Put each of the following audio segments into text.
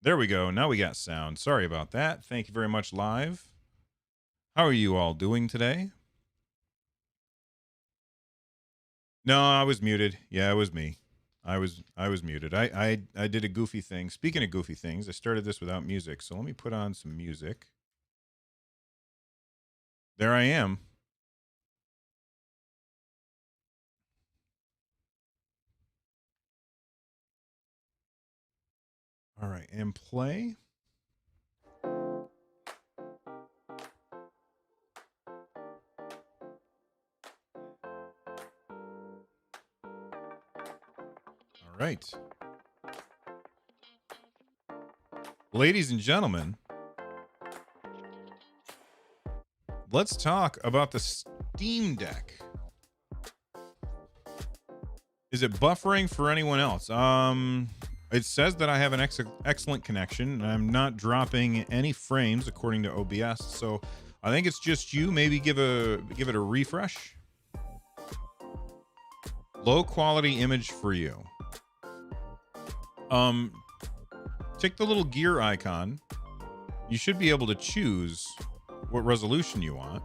There we go. Now we got sound. Sorry about that. Thank you very much, live. How are you all doing today? No, I was muted. Yeah, it was me. I was muted. I did a goofy thing. Speaking of goofy things, I started this without music. So let me put on some music. There I am. All right, and play. All right. Ladies and gentlemen, let's talk about the Steam Deck. Is it buffering for anyone else? It says that I have an excellent connection and I'm not dropping any frames according to OBS. So I think it's just you. Maybe give it a refresh. Low quality image for you. Tick the little gear icon. You should be able to choose what resolution you want.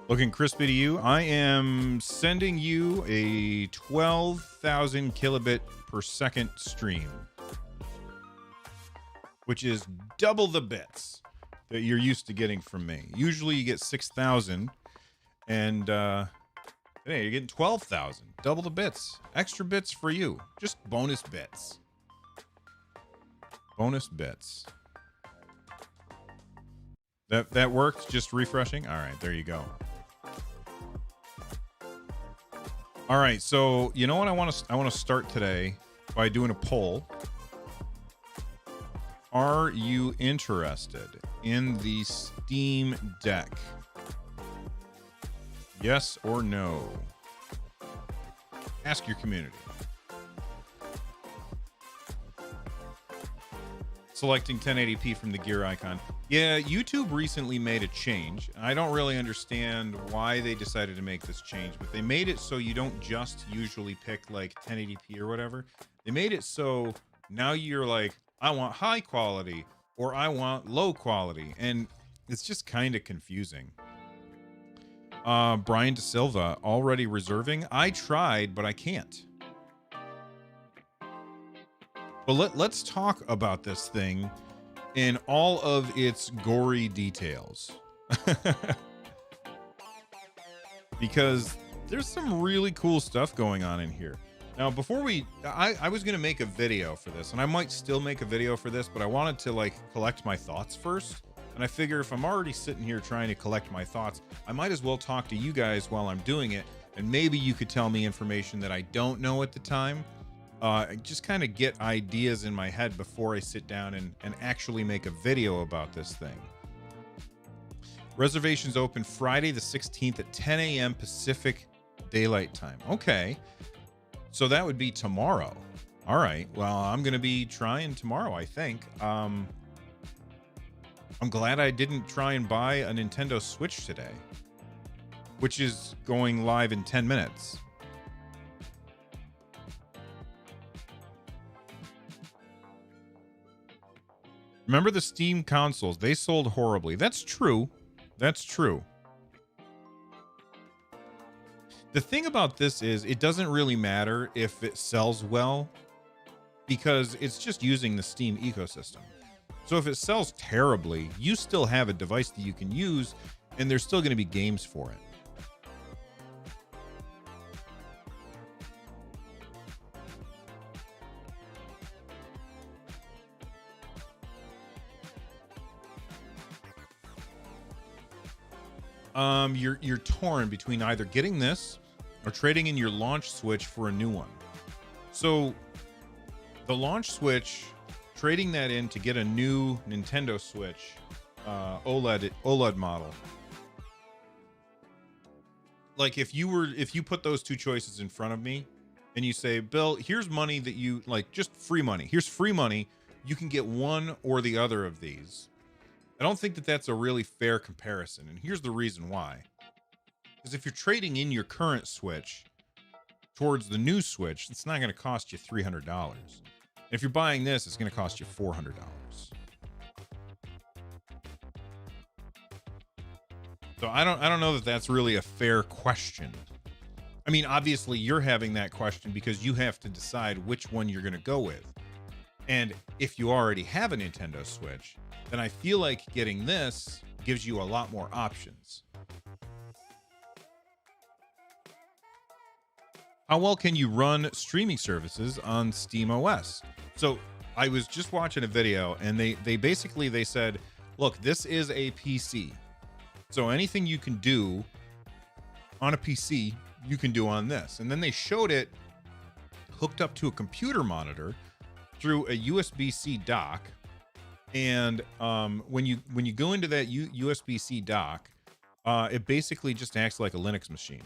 Looking crispy to you. I am sending you a 12,000 kilobit per second stream, which is double the bits that you're used to getting from me. Usually you get 6,000, and hey, you're getting 12,000. Double the bits. Extra bits for you. Just bonus bits. Bonus bits. That worked. Just refreshing. All right, there you go. All right, so you know what I want to start today by doing a poll. Are you interested in the Steam Deck? Yes or no? Ask your community. Selecting 1080p from the gear icon. Yeah, YouTube recently made a change. I don't really understand why they decided to make this change, but they made it so you don't just usually pick like 1080p or whatever. They made it so now you're like, I want high quality or I want low quality, and it's just kind of confusing. Brian De Silva already reserving. I tried, but I can't. But let's talk about this thing in all of its gory details. Because there's some really cool stuff going on in here. Now, before I was going to make a video for this, and I might still make a video for this, but I wanted to like collect my thoughts first. And I figure if I'm already sitting here trying to collect my thoughts, I might as well talk to you guys while I'm doing it. And maybe you could tell me information that I don't know at the time. Just kind of get ideas in my head before I sit down and actually make a video about this thing. Reservations open Friday the 16th at 10 a.m. Pacific Daylight Time. Okay. So that would be tomorrow. All right. Well, I'm going to be trying tomorrow, I think. I'm glad I didn't try and buy a Nintendo Switch today, which is going live in 10 minutes. Remember the Steam consoles? They sold horribly. That's true. That's true. The thing about this is it doesn't really matter if it sells well because it's just using the Steam ecosystem. So if it sells terribly, you still have a device that you can use and there's still going to be games for it. You're torn between either getting this or trading in your launch Switch for a new one. So the launch Switch, trading that in to get a new Nintendo Switch OLED model. Like if you put those two choices in front of me and you say, Bill, here's money that you like, just free money. Here's free money you can get one or the other of these. I don't think that that's a really fair comparison. And here's the reason why. Because if you're trading in your current Switch towards the new Switch, it's not going to cost you $300. If you're buying this, it's going to cost you $400. So I don't know that that's really a fair question. I mean, obviously you're having that question because you have to decide which one you're going to go with. And if you already have a Nintendo Switch, then I feel like getting this gives you a lot more options. How well can you run streaming services on SteamOS? So I was just watching a video and they basically, they said, look, this is a PC. So anything you can do on a PC, you can do on this. And then they showed it hooked up to a computer monitor through a USB-C dock. And when you go into that USB-C dock, it basically just acts like a Linux machine.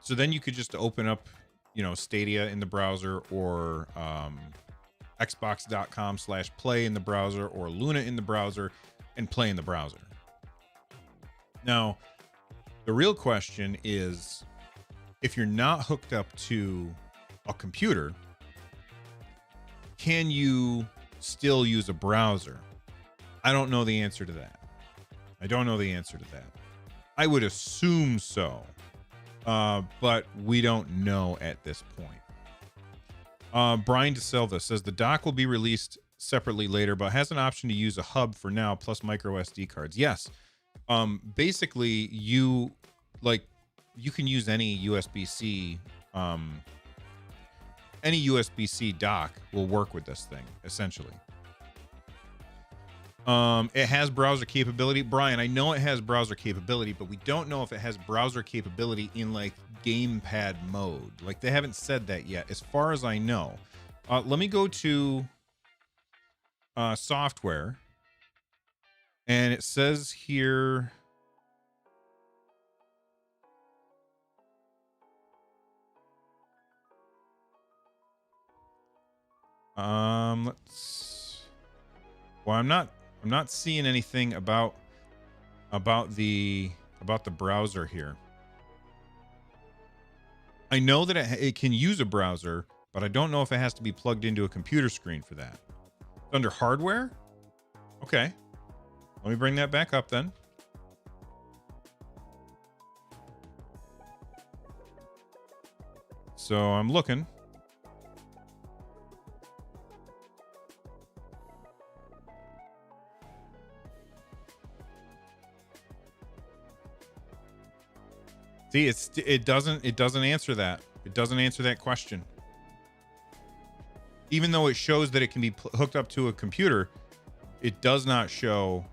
So then you could just open up, you know, Stadia in the browser, or xbox.com/play in the browser, or Luna in the browser, and play in the browser. Now, the real question is, if you're not hooked up to a computer, can you still use a browser? I don't know the answer to that. I don't know the answer to that. I would assume so, but we don't know at this point. Brian DeSilva says the dock will be released separately later, but has an option to use a hub for now, plus micro SD cards. Yes. Basically, you can use any USB-C. Any USB-C dock will work with this thing, essentially. It has browser capability. Brian, I know it has browser capability, but we don't know if it has browser capability in like gamepad mode. Like, they haven't said that yet, as far as I know. Let me go to software, and it says here. Well, I'm not seeing anything about the browser here. I know that it can use a browser, but I don't know if it has to be plugged into a computer screen for that. It's under hardware? Okay. Let me bring that back up then. So I'm looking. See, it doesn't answer that. It doesn't answer that question. Even though it shows that it can be hooked up to a computer, it does not show.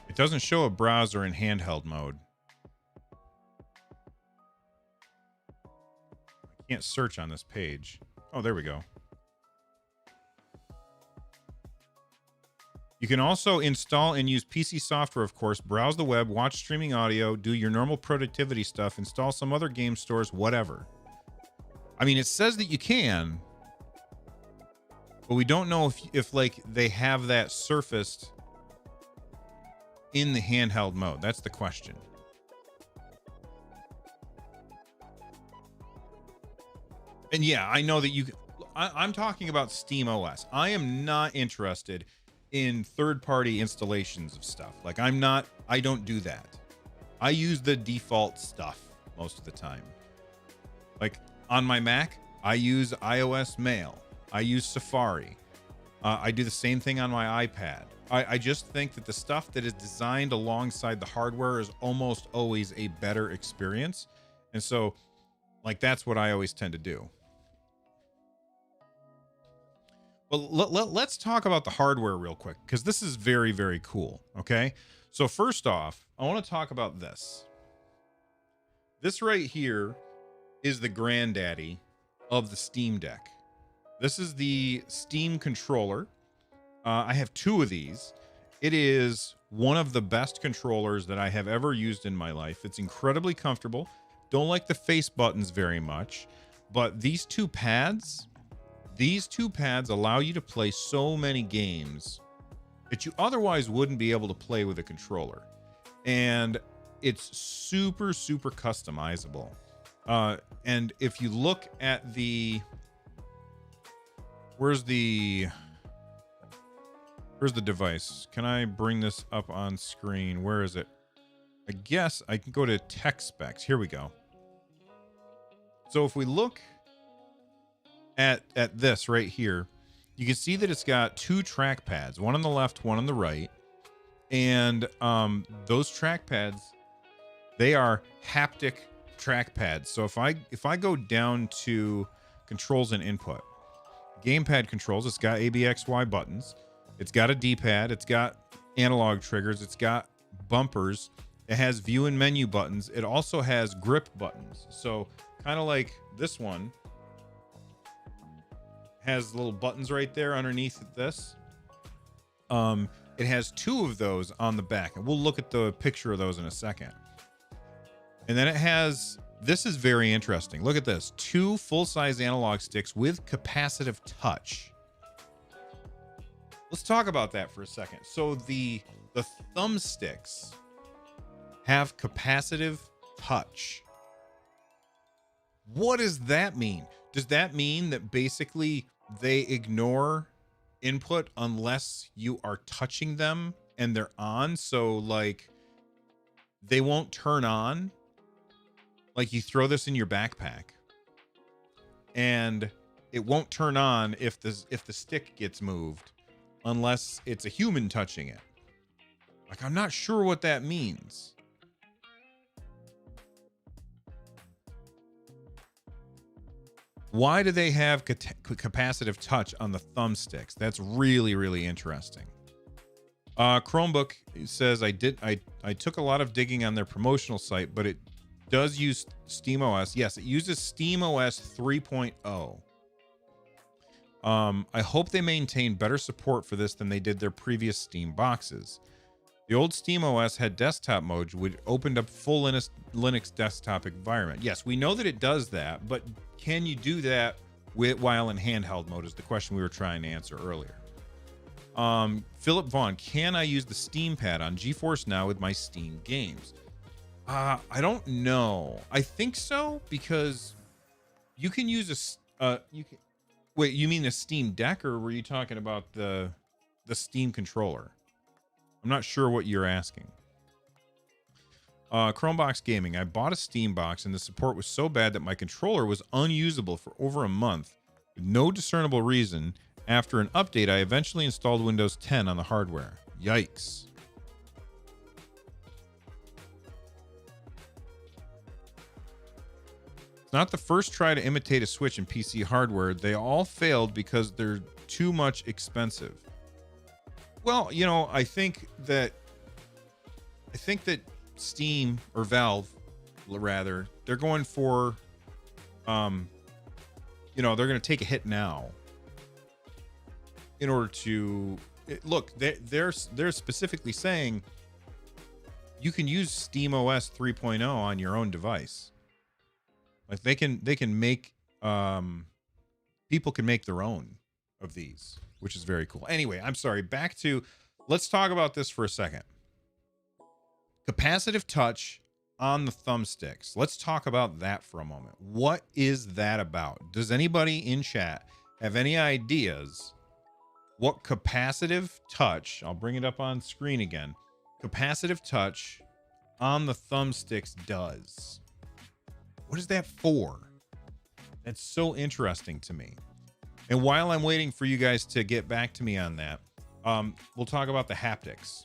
It doesn't show a browser in handheld mode. I can't search on this page. Oh, there we go. You can also install and use PC software, of course, browse the web, watch streaming audio, do your normal productivity stuff, install some other game stores, whatever. I mean, it says that you can, but we don't know if like they have that surfaced in the handheld mode. That's the question. And yeah, I know that I'm talking about SteamOS. I am not interested in third-party installations of stuff. Like, I don't do that. I use the default stuff most of the time. Like, on my Mac, I use iOS Mail. I use Safari. I do the same thing on my iPad. I just think that the stuff that is designed alongside the hardware is almost always a better experience. And so, like, that's what I always tend to do. Well, let's talk about the hardware real quick, because this is very, very cool. Okay. So first off, I want to talk about this. This right here is the granddaddy of the Steam Deck. This is the Steam controller. I have two of these. It is one of the best controllers that I have ever used in my life. It's incredibly comfortable. Don't like the face buttons very much. But these two pads allow you to play so many games that you otherwise wouldn't be able to play with a controller. And it's super, super customizable. And if you look at the, where's the device? Can I bring this up on screen? Where is it? I guess I can go to tech specs. Here we go. So if we look at this right here, you can see that it's got two track pads, one on the left, one on the right. And those track pads, they are haptic track pads. So if I go down to controls and input, gamepad controls, it's got ABXY buttons, it's got a D-pad, it's got analog triggers, it's got bumpers, it has view and menu buttons, it also has grip buttons. So kind of like this one has little buttons right there underneath this. It has two of those on the back, and we'll look at the picture of those in a second. And then it has, this is very interesting. Look at this, two full-size analog sticks with capacitive touch. Let's talk about that for a second. So the thumbsticks have capacitive touch. What does that mean? Does that mean that basically they ignore input unless you are touching them and they're on? So like they won't turn on? Like you throw this in your backpack and it won't turn on if the stick gets moved unless it's a human touching it. Like, I'm not sure what that means. Why do they have capacitive touch on the thumbsticks? That's really, really interesting. Chromebook says I took a lot of digging on their promotional site, but it does use SteamOS. Yes, it uses SteamOS 3.0. I hope they maintain better support for this than they did their previous Steam boxes. The old SteamOS had desktop mode, which opened up full Linux desktop environment. Yes, we know that it does that, but can you do that while in handheld mode is the question we were trying to answer earlier. Philip Vaughn, can I use the Steam Pad on GeForce Now with my Steam games? I don't know. I think so, because you can use wait, you mean the Steam Deck, or were you talking about the Steam controller? I'm not sure what you're asking. Chromebox Gaming. I bought a Steam box and the support was so bad that my controller was unusable for over a month with no discernible reason. After an update, I eventually installed Windows 10 on the hardware. Yikes. It's not the first try to imitate a Switch in PC hardware. They all failed because they're too much expensive. Well, you know, I think that Steam, or Valve rather, they're going for you know, they're going to take a hit now in order to look, they're specifically saying you can use SteamOS 3.0 on your own device. Like they can make people can make their own of these, which is very cool. Anyway, I'm sorry, back to, let's talk about this for a second. Capacitive touch on the thumbsticks. Let's talk about that for a moment. What is that about? Does anybody in chat have any ideas what capacitive touch, I'll bring it up on screen again, capacitive touch on the thumbsticks does? What is that for? That's so interesting to me. And while I'm waiting for you guys to get back to me on that, we'll talk about the haptics.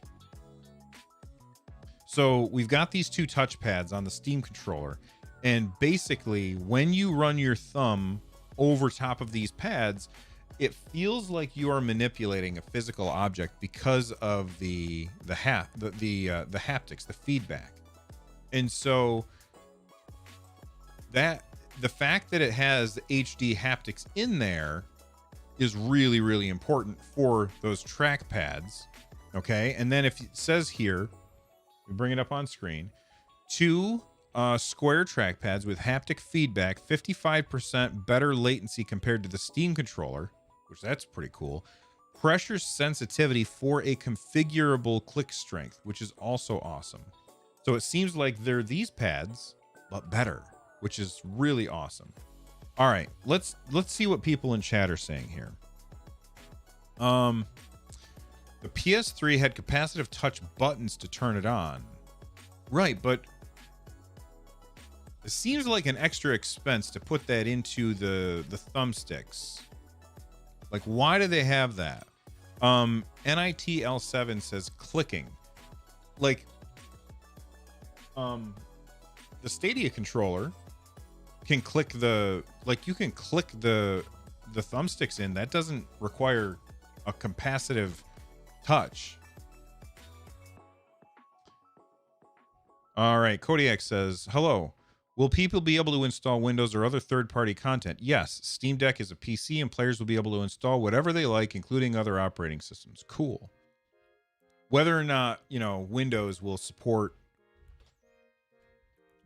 So we've got these two touch pads on the Steam controller, and basically when you run your thumb over top of these pads, it feels like you are manipulating a physical object because of the haptics, the feedback. And so that the fact that it has HD haptics in there is really, really important for those track pads. Okay. And then if it says here, we bring it up on screen, two square trackpads with haptic feedback, 55% better latency latency compared to the Steam controller, which that's pretty cool. Pressure sensitivity for a configurable click strength, which is also awesome. So it seems like they're these pads, but better, which is really awesome. All right, let's see what people in chat are saying here. The PS3 had capacitive touch buttons to turn it on. Right, but it seems like an extra expense to put that into the thumbsticks. Like, why do they have that? NITL7 says clicking. Like, the Stadia controller can click the, like, you can click the thumbsticks in. That doesn't require a capacitive touch. All right, Kodiak says, hello. Will people be able to install Windows or other third-party content? Yes, Steam Deck is a PC and players will be able to install whatever they like, including other operating systems. Cool. Whether or not, you know, Windows will support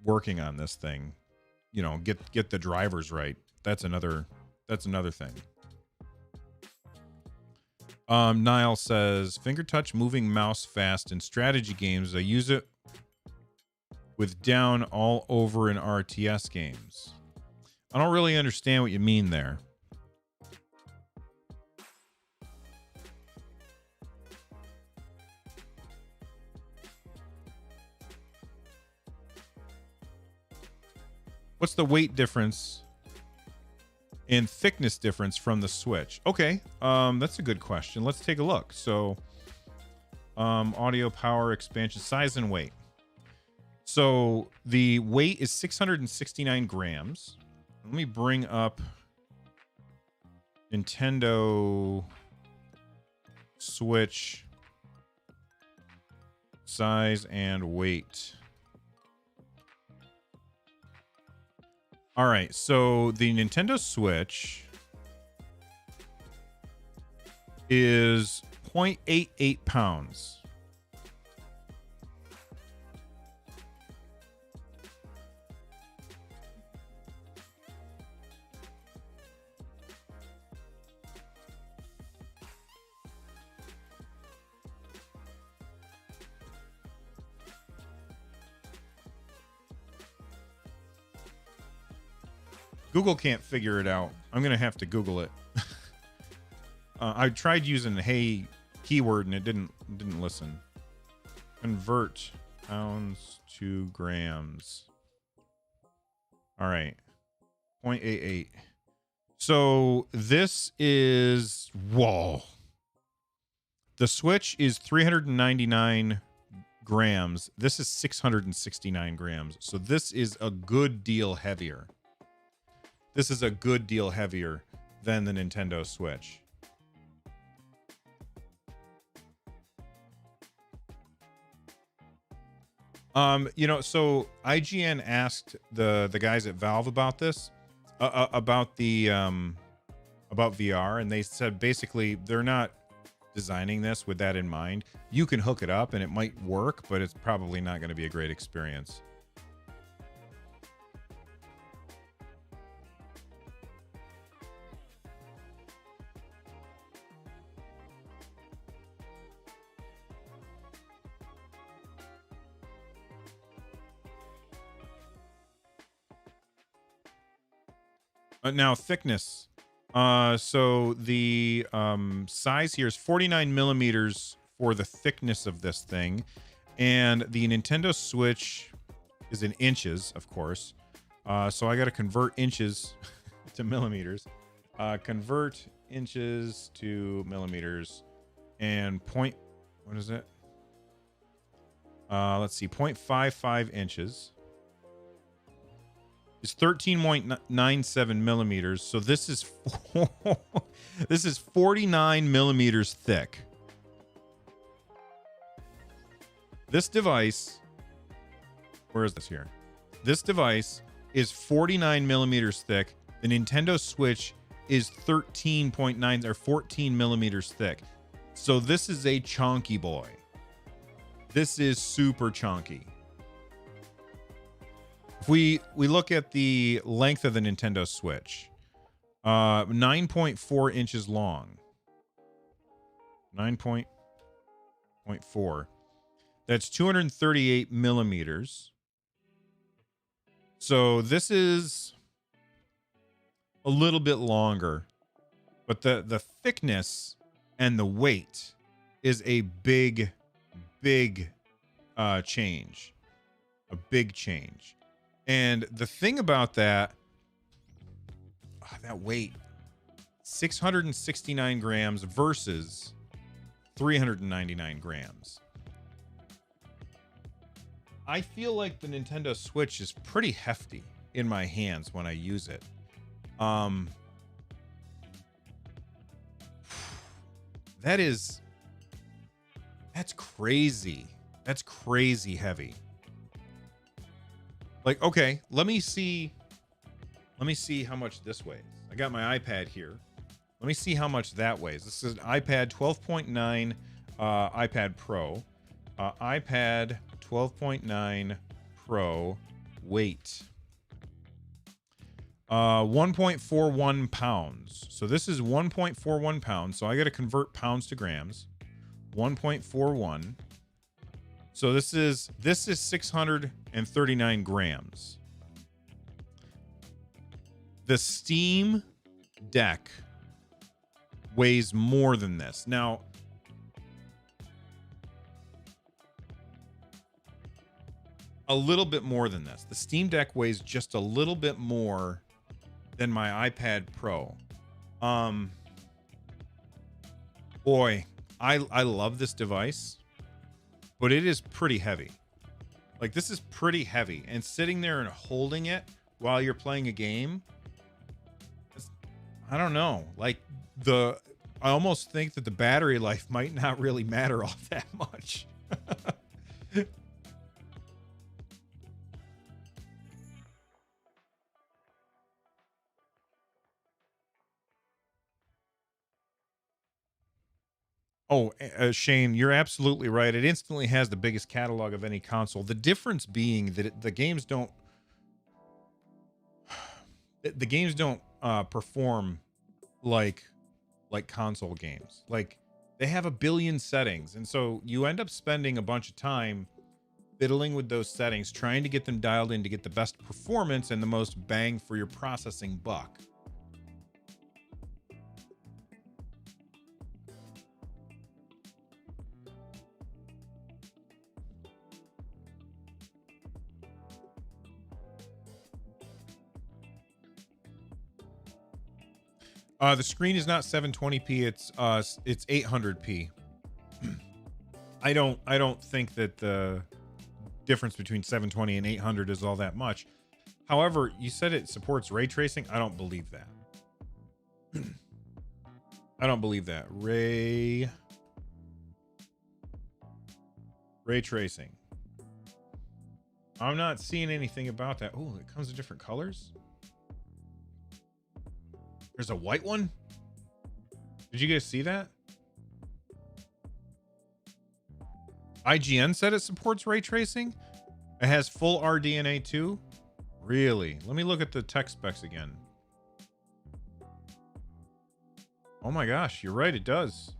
working on this thing, you know, get the drivers right. That's another thing. Niall says, finger touch moving mouse fast in strategy games. I use it with down all over in RTS games. I don't really understand what you mean there. What's the weight difference and thickness difference from the Switch? Okay, that's a good question. Let's take a look. So, audio power expansion, size and weight. So the weight is 669 grams. Let me bring up Nintendo Switch size and weight. All right, so the Nintendo Switch is 0.88 pounds. Google can't figure it out. I'm gonna have to Google it. I tried using the hey keyword and it didn't listen. Convert pounds to grams. All right, 0.88. So this is, whoa. The Switch is 399 grams. This is 669 grams. So this is a good deal heavier. This is a good deal heavier than the Nintendo Switch. You know, so IGN asked the guys at Valve about this, about VR, and they said basically they're not designing this with that in mind. You can hook it up and it might work, but it's probably not going to be a great experience. Now thickness. So the size here is 49 millimeters for the thickness of this thing, and the Nintendo Switch is in inches, of course. So I got to convert inches to millimeters. Convert inches to millimeters, and what is it? Let's see, 0.55 inches. Is 13.97 millimeters. So this is this is 49 millimeters thick. This device, where is this here? This device is 49 millimeters thick. The Nintendo Switch is 13.9 or 14 millimeters thick. So this is a chunky boy. This is super chunky. we look at the length of the Nintendo Switch, 9.4 inches long. 9.4. That's 238 millimeters. So this is a little bit longer, but the thickness and the weight is a big change. A big change. And the thing about that, that weight, 669 grams versus 399 grams. I feel like the Nintendo Switch is pretty hefty in my hands when I use it. That's crazy. That's crazy heavy. Like, okay, let me see how much this weighs. I got my iPad here. Let me see how much that weighs. This is an iPad 12.9 iPad Pro. iPad 12.9 Pro weight. 1.41 pounds. So this is 1.41 pounds. So I got to convert pounds to grams. 1.41. So this is 639 grams. The Steam Deck weighs more than this. Now, a little bit more than this. The Steam Deck weighs just a little bit more than my iPad Pro. Boy, I love this device, but it is pretty heavy. Like, this is pretty heavy, and sitting there and holding it while you're playing a game, I don't know. Like, I almost think that the battery life might not really matter all that much. Oh, Shane, you're absolutely right. It instantly has the biggest catalog of any console. The difference being that the games don't perform like console games. Like, they have a billion settings, and so you end up spending a bunch of time fiddling with those settings, trying to get them dialed in to get the best performance and the most bang for your processing buck. The screen is not 720p. It's 800p. I don't think that the difference between 720 and 800 is all that much. However, you said it supports ray tracing. I don't believe that. I don't believe that. Ray tracing. I'm not seeing anything about that. Oh, it comes in different colors. There's a white one. Did you guys see that? IGN said it supports ray tracing. It has full RDNA too. Really? Let me look at the tech specs again. Oh my gosh, you're right, it does.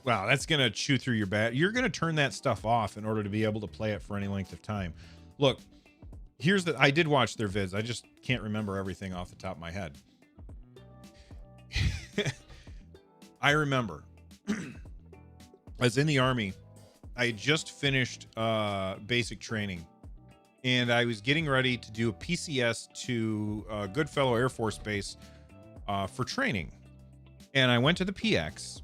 Wow, that's gonna chew through your bat. You're gonna turn that stuff off in order to be able to play it for any length of time. Look, I did watch their vids. I just can't remember everything off the top of my head. I remember I was in the Army. I had just finished basic training, and I was getting ready to do a PCS to Goodfellow Air Force Base for training. And I went to the PX,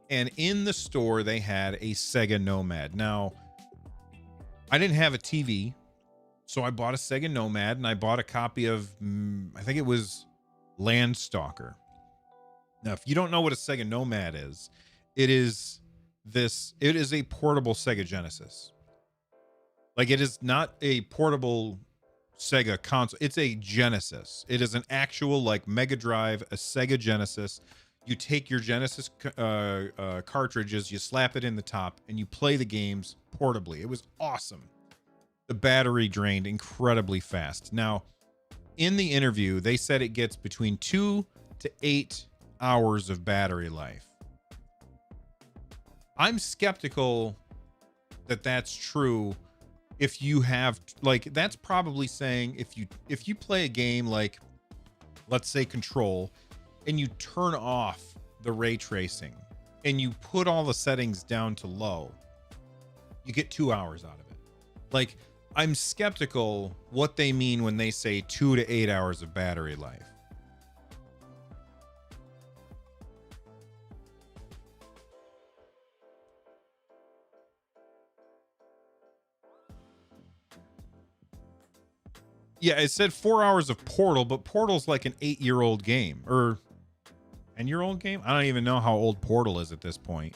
and in the store they had a Sega Nomad. Now, I didn't have a TV, so I bought a Sega Nomad, and I bought a copy of, I think it was Landstalker. Now, if you don't know what a Sega Nomad is, it is a portable Sega Genesis. Like, it is not a portable Sega console. It's a Genesis. It is an actual, like, Mega Drive, a Sega Genesis. You take your Genesis cartridges, you slap it in the top, and you play the games portably. It was awesome. the battery drained incredibly fast. Now, in the interview, they said it gets between 2 to 8 hours of battery life. I'm skeptical that that's true. If you have, like, that's probably saying if you play a game like, let's say, Control, and you turn off the ray tracing and you put all the settings down to low, you get 2 hours out of it. Like, I'm skeptical what they mean when they say 2 to 8 hours of battery life. Yeah, it said 4 hours of Portal, but Portal's like an 8-year-old game, or 10-year-old game. I don't even know how old Portal is at this point.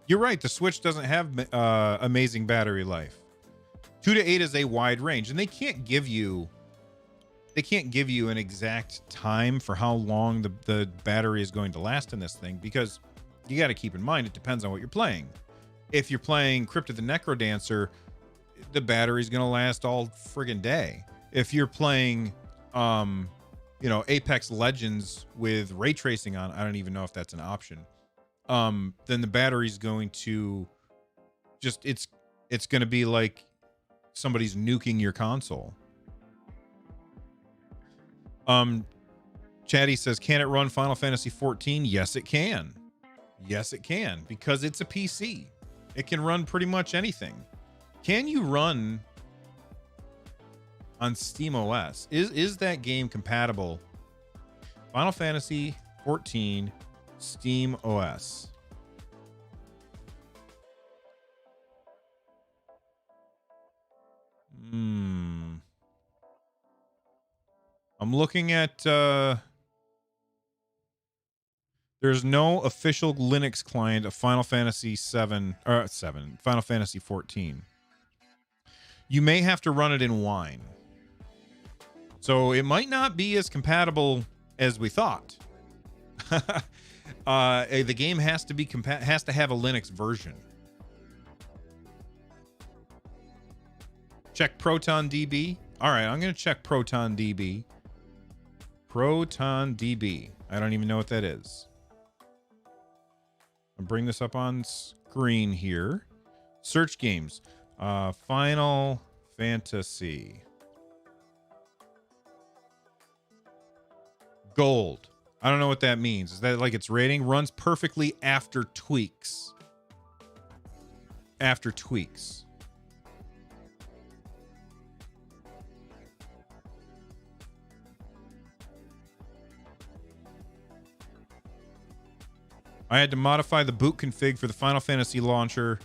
You're right. The Switch doesn't have amazing battery life. 2 to 8 is a wide range, and they can't give you an exact time for how long the battery is going to last in this thing, because you got to keep in mind it depends on what you're playing. If you're playing Crypt of the Necrodancer, the battery's going to last all friggin' day. If you're playing Apex Legends with ray tracing on, I don't even know if that's an option. Then the battery's going to just it's going to be like somebody's nuking your console. Chatty says, can it run Final Fantasy 14? Yes, it can. Yes, it can, because it's a PC. It can run pretty much anything. Can you run on Steam OS? Is that game compatible? Final Fantasy 14 Steam OS. I'm looking at there's no official Linux client of Final Fantasy 7 Final Fantasy 14. You may have to run it in Wine. So it might not be as compatible as we thought. The game has to be has to have a Linux version. Check ProtonDB. All right, I'm going to check ProtonDB. ProtonDB. I don't even know what that is. I'll bring this up on screen here. Search games. Final Fantasy. Gold. I don't know what that means. Is that like its rating? Runs perfectly after tweaks. After tweaks. I had to modify the boot config for the Final Fantasy launcher.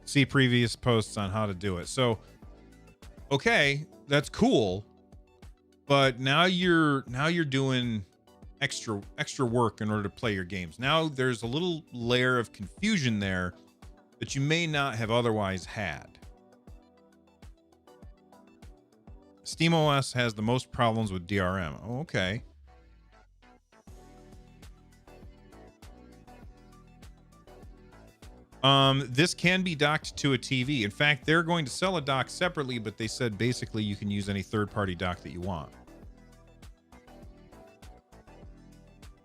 See previous posts on how to do it. So, okay, that's cool. But now you're doing extra work in order to play your games. Now there's a little layer of confusion there that you may not have otherwise had. SteamOS has the most problems with DRM. Oh, okay. This can be docked to a TV. In fact, they're going to sell a dock separately, but they said basically you can use any third-party dock that you want.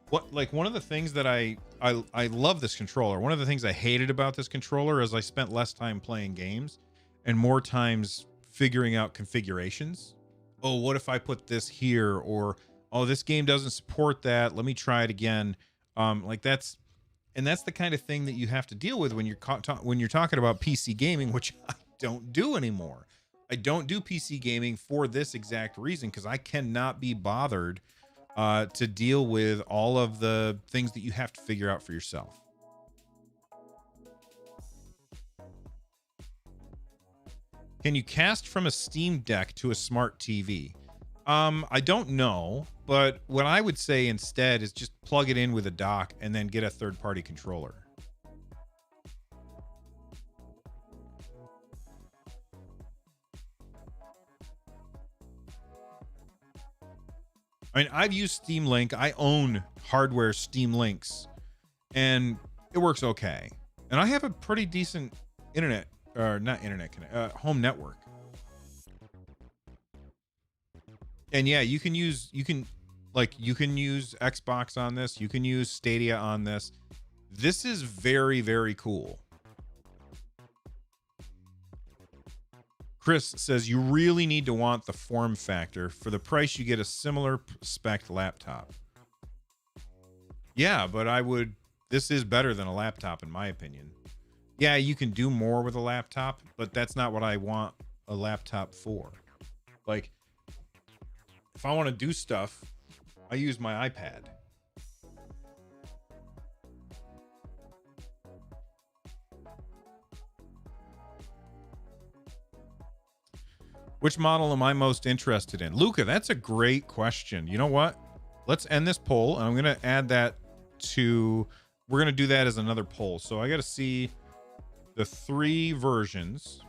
One of the things that I love this controller. One of the things I hated about this controller is I spent less time playing games and more times figuring out configurations. Oh, what if I put this here? Or, oh, this game doesn't support that. Let me try it again. That's the kind of thing that you have to deal with when you're talking about PC gaming, which I don't do anymore. I don't do PC gaming for this exact reason, because I cannot be bothered to deal with all of the things that you have to figure out for yourself. Can you cast from a Steam Deck to a smart TV? I don't know, but what I would say instead is just plug it in with a dock and then get a third-party controller. I mean, I've used Steam Link. I own hardware Steam Links, and it works okay. And I have a pretty decent internet, or not internet connect, home network. And yeah, you can use Xbox on this. You can use Stadia on this. This is very, very cool. Chris says you really need to want the form factor. For the price, you get a similar spec laptop. Yeah, but this is better than a laptop in my opinion. Yeah, you can do more with a laptop, but that's not what I want a laptop for. Like, if I want to do stuff, I use my iPad. Which model am I most interested in? Luca, that's a great question. You know what? Let's end this poll, and I'm going to add that to... We're going to do that as another poll. So I got to see the 3 versions.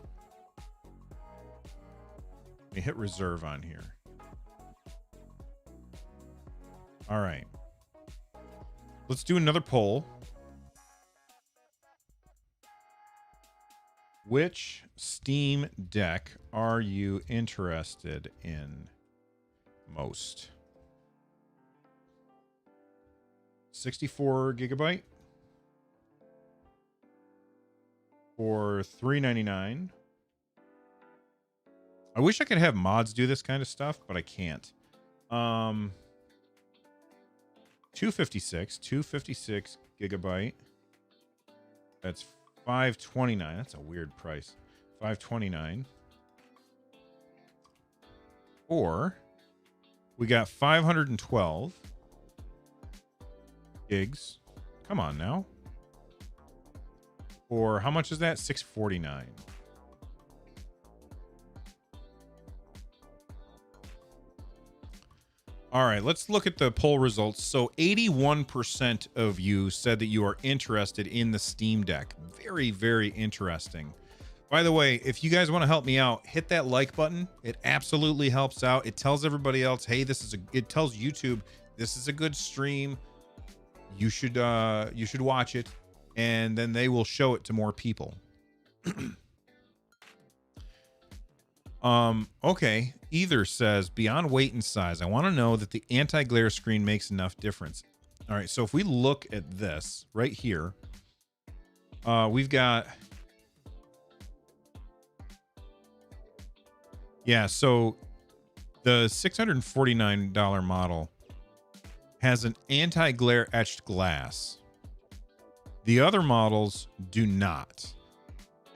Let me hit reserve on here. All right. Let's do another poll. Which Steam Deck are you interested in most? 64 gigabyte for $399. I wish I could have mods do this kind of stuff, but I can't. 256 gigabyte. That's $529. That's a weird price. $529. Or we got 512 gigs. Come on now. Or how much is that? $649. All right, let's look at the poll results. So 81% of you said that you are interested in the Steam Deck. Very, very interesting. By the way, if you guys want to help me out, hit that like button. It absolutely helps out. It tells everybody else, hey, it tells YouTube, this is a good stream. You should watch it, and then they will show it to more people. Okay. Either says beyond weight and size, I want to know that the anti-glare screen makes enough difference. All right. So if we look at this right here, we've got, yeah. So the $649 model has an anti-glare etched glass. The other models do not.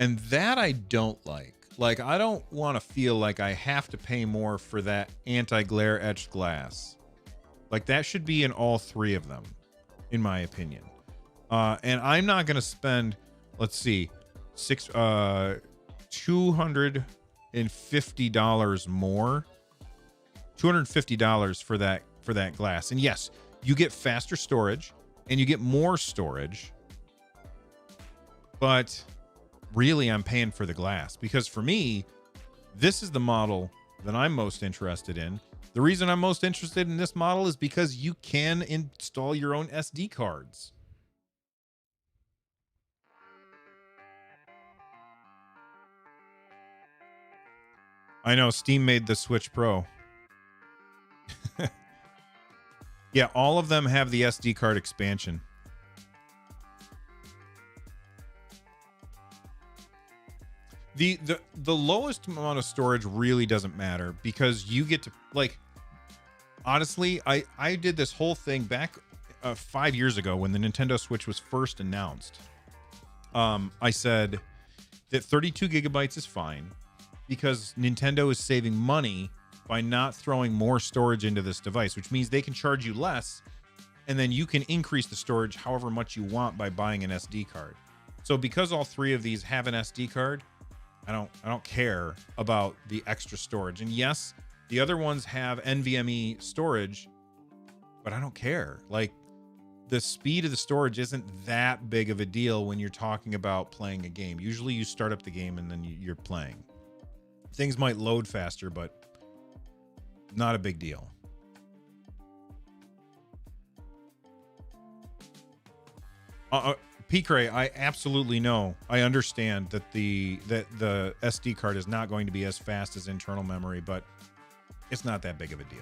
And that I don't like. Like, I don't want to feel like I have to pay more for that anti-glare etched glass. Like, that should be in all 3 of them, in my opinion. And I'm not going to spend, let's see, $250 more. $250 for that glass. And yes, you get faster storage and you get more storage. But really, I'm paying for the glass, because for me, this is the model that I'm most interested in. The reason I'm most interested in this model is because you can install your own SD cards. I know Steam made the Switch Pro. Yeah, all of them have the SD card expansion. The lowest amount of storage really doesn't matter, because you get to, like, honestly, I did this whole thing back 5 years ago when the Nintendo Switch was first announced. I said that 32 gigabytes is fine because Nintendo is saving money by not throwing more storage into this device, which means they can charge you less, and then you can increase the storage however much you want by buying an SD card. So because all 3 of these have an SD card, I don't care about the extra storage. And yes, the other ones have NVMe storage, but I don't care. Like, the speed of the storage isn't that big of a deal when you're talking about playing a game. Usually you start up the game and then you're playing. Things might load faster, but not a big deal. Pcray, I absolutely know. I understand that the SD card is not going to be as fast as internal memory, but it's not that big of a deal.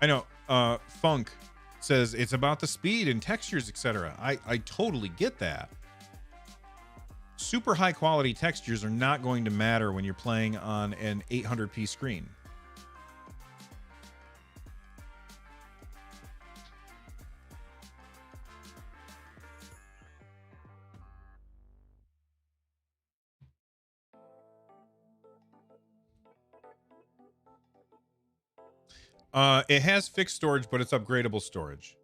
I know. Funk says it's about the speed and textures, etc. I totally get that. Super high quality textures are not going to matter when you're playing on an 800p screen. It has fixed storage, but it's upgradable storage.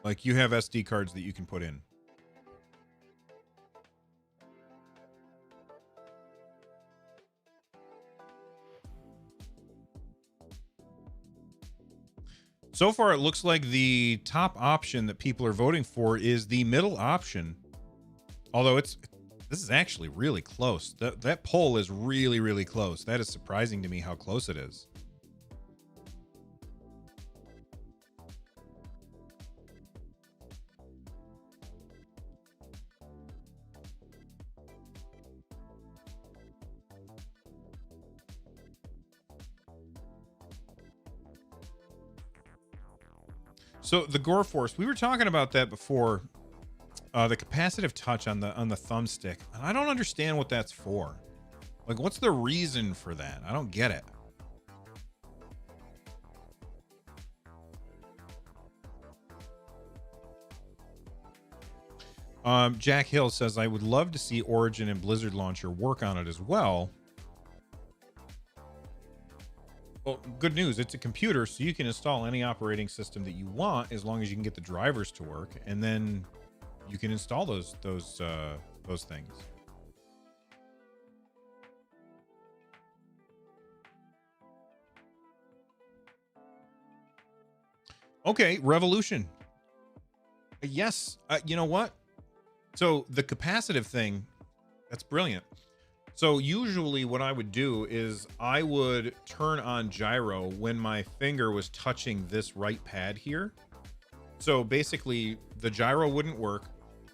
Like, you have SD cards that you can put in. So far, it looks like the top option that people are voting for is the middle option. Although this is actually really close. That poll is really, really close. That is surprising to me how close it is. So the Gore Force, we were talking about that before. The capacitive touch on the thumbstick, and I don't understand what that's for. Like, what's the reason for that? I don't get it. Jack Hill says, I would love to see Origin and Blizzard Launcher work on it as well. Well, good news. It's a computer, so you can install any operating system that you want as long as you can get the drivers to work, and then you can install those things. Okay, Revolution. Yes, you know what? So the capacitive thing, that's brilliant. So usually what I would do is I would turn on gyro when my finger was touching this right pad here. So basically the gyro wouldn't work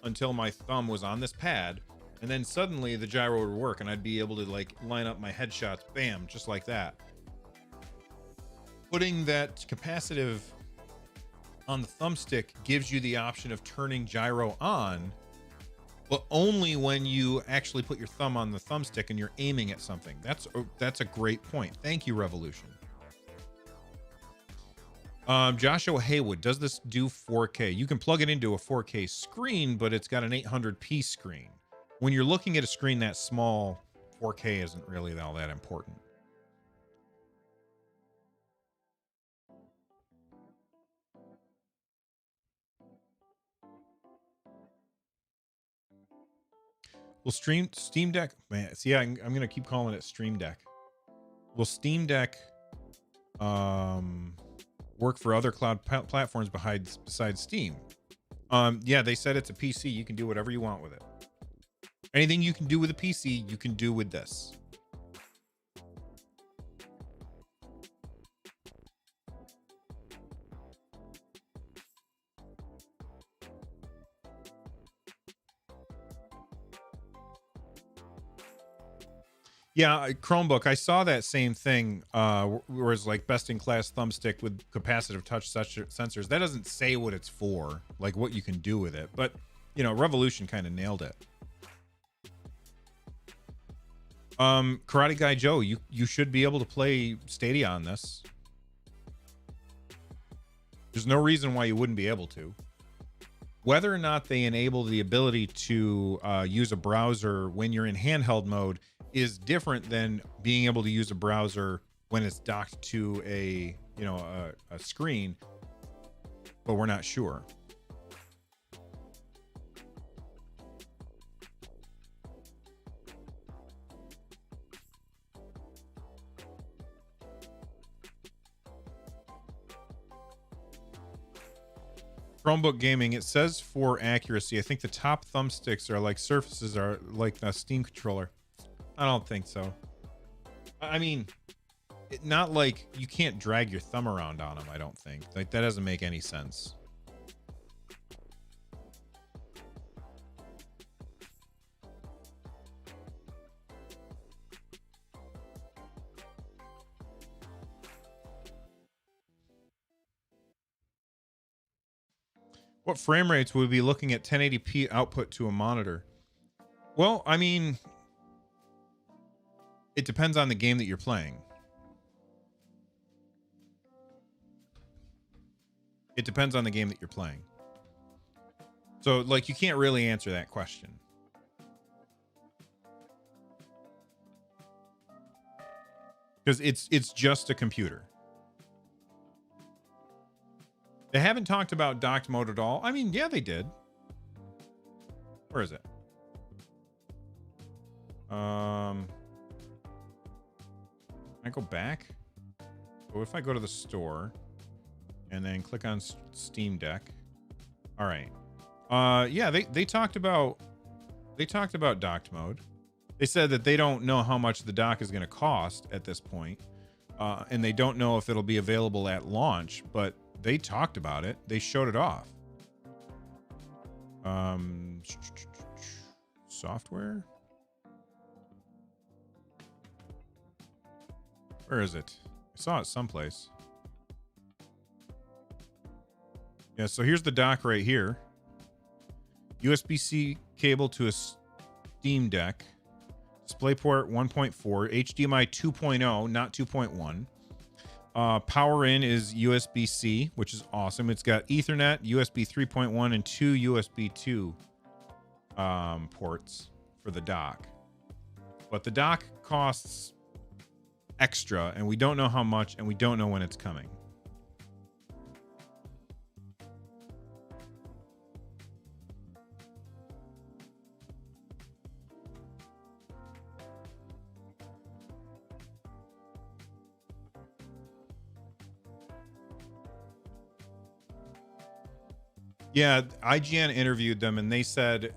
until my thumb was on this pad, and then suddenly the gyro would work and I'd be able to like line up my headshots, bam, just like that. Putting that capacitive on the thumbstick gives you the option of turning gyro on, but only when you actually put your thumb on the thumbstick and you're aiming at something. That's a great point. Thank you, Revolution. Joshua Haywood, does this do 4K? You can plug it into a 4K screen, but it's got an 800p screen. When you're looking at a screen that small, 4K isn't really all that important. Will Steam Deck, man, see, I'm going to keep calling it Stream Deck. Will Steam Deck work for other cloud platforms besides Steam? Yeah, they said it's a PC. You can do whatever you want with it. Anything you can do with a PC, you can do with this. Yeah, Chromebook. I saw that same thing. Where it's like best in class thumbstick with capacitive touch sensors. That doesn't say what it's for, like what you can do with it. But you know, Revolution kind of nailed it. Karate Guy Joe, you should be able to play Stadia on this. There's no reason why you wouldn't be able to. Whether or not they enable the ability to use a browser when you're in handheld mode is different than being able to use a browser when it's docked to a screen, but we're not sure. Chromebook gaming, it says for accuracy, I think the top thumbsticks are like surfaces are like the Steam controller. I don't think so. I mean, not like you can't drag your thumb around on them. I don't think like that doesn't make any sense. What frame rates would we be looking at 1080p output to a monitor? Well, I mean, it depends on the game that you're playing. It depends on the game that you're playing. So, like, you can't really answer that question. Because it's just a computer. They haven't talked about docked mode at all. I mean, yeah, they did. Where is it? I go back. So if I go to the store and then click on Steam Deck. All right. Yeah, they talked about docked mode. They said that they don't know how much the dock is going to cost at this point. And they don't know if it'll be available at launch, but they talked about it. They showed it off. Software. Where is it? I saw it someplace. Yeah, so here's the dock right here. USB-C cable to a Steam Deck. DisplayPort 1.4. HDMI 2.0, not 2.1. Power in is USB-C, which is awesome. It's got Ethernet, USB 3.1, and 2 USB 2 ports for the dock. But the dock costs extra, and we don't know how much, and we don't know when it's coming. Yeah, IGN interviewed them, and they said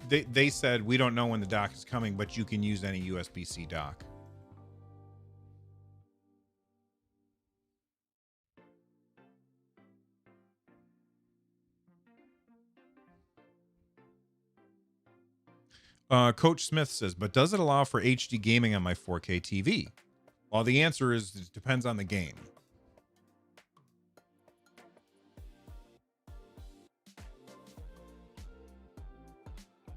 they said we don't know when the dock is coming, but you can use any USB-C dock. Coach Smith says, but does it allow for HD gaming on my 4K TV? Well, the answer is it depends on the game.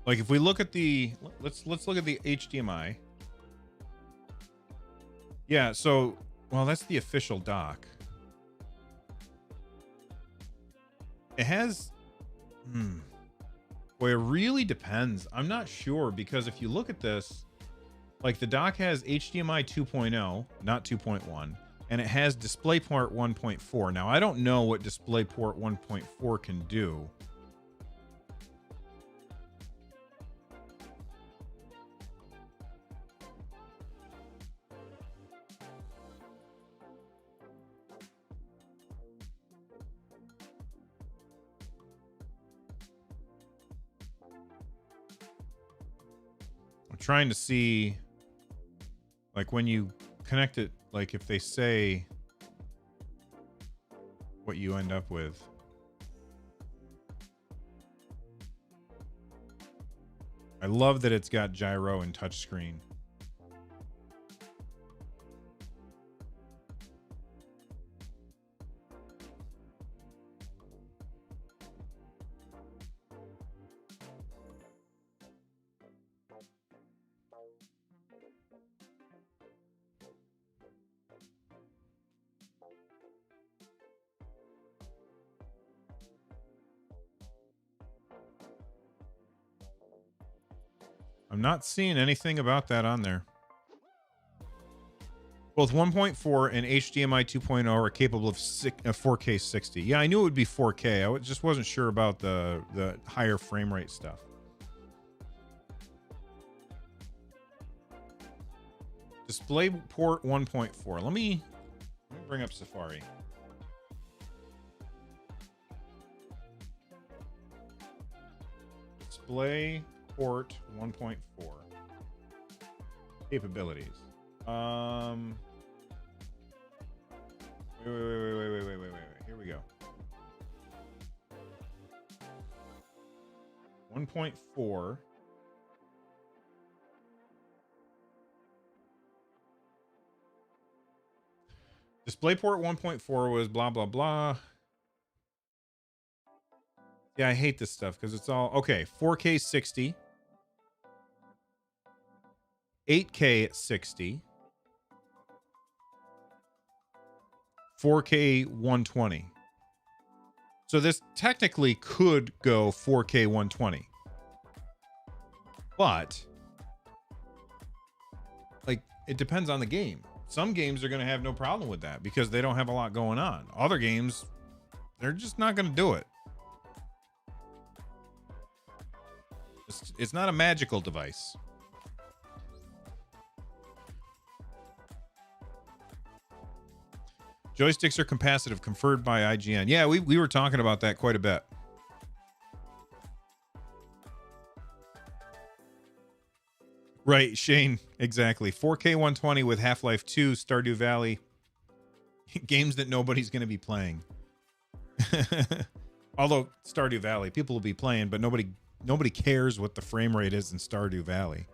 Like if we look at the let's look at the HDMI. Yeah, so well, that's the official dock. It has Boy, it really depends. I'm not sure because if you look at this, like the dock has HDMI 2.0, not 2.1, and it has DisplayPort 1.4. Now, I don't know what DisplayPort 1.4 can do. Trying to see like when you connect it, like if they say what you end up with. I love that it's got gyro and touchscreen. I'm not seeing anything about that on there. Both 1.4 and HDMI 2.0 are capable of 4K 60. Yeah, I knew it would be 4K. I just wasn't sure about the higher frame rate stuff. DisplayPort 1.4. Let me bring up Safari. DisplayPort 1.4. capabilities. Wait. Here we go. 1.4. DisplayPort 1.4 was blah, blah, blah. Yeah, I hate this stuff because it's all... Okay, 4K 60. 8K 60. 4K 120. So this technically could go 4K 120. But, like, it depends on the game. Some games are going to have no problem with that because they don't have a lot going on. Other games, they're just not going to do it. It's not a magical device. Joysticks are capacitive, conferred by IGN. Yeah, we were talking about that quite a bit. Right, Shane, exactly. 4K 120 with Half-Life 2, Stardew Valley. Games that nobody's going to be playing. Although Stardew Valley, people will be playing, but nobody cares what the frame rate is in Stardew Valley.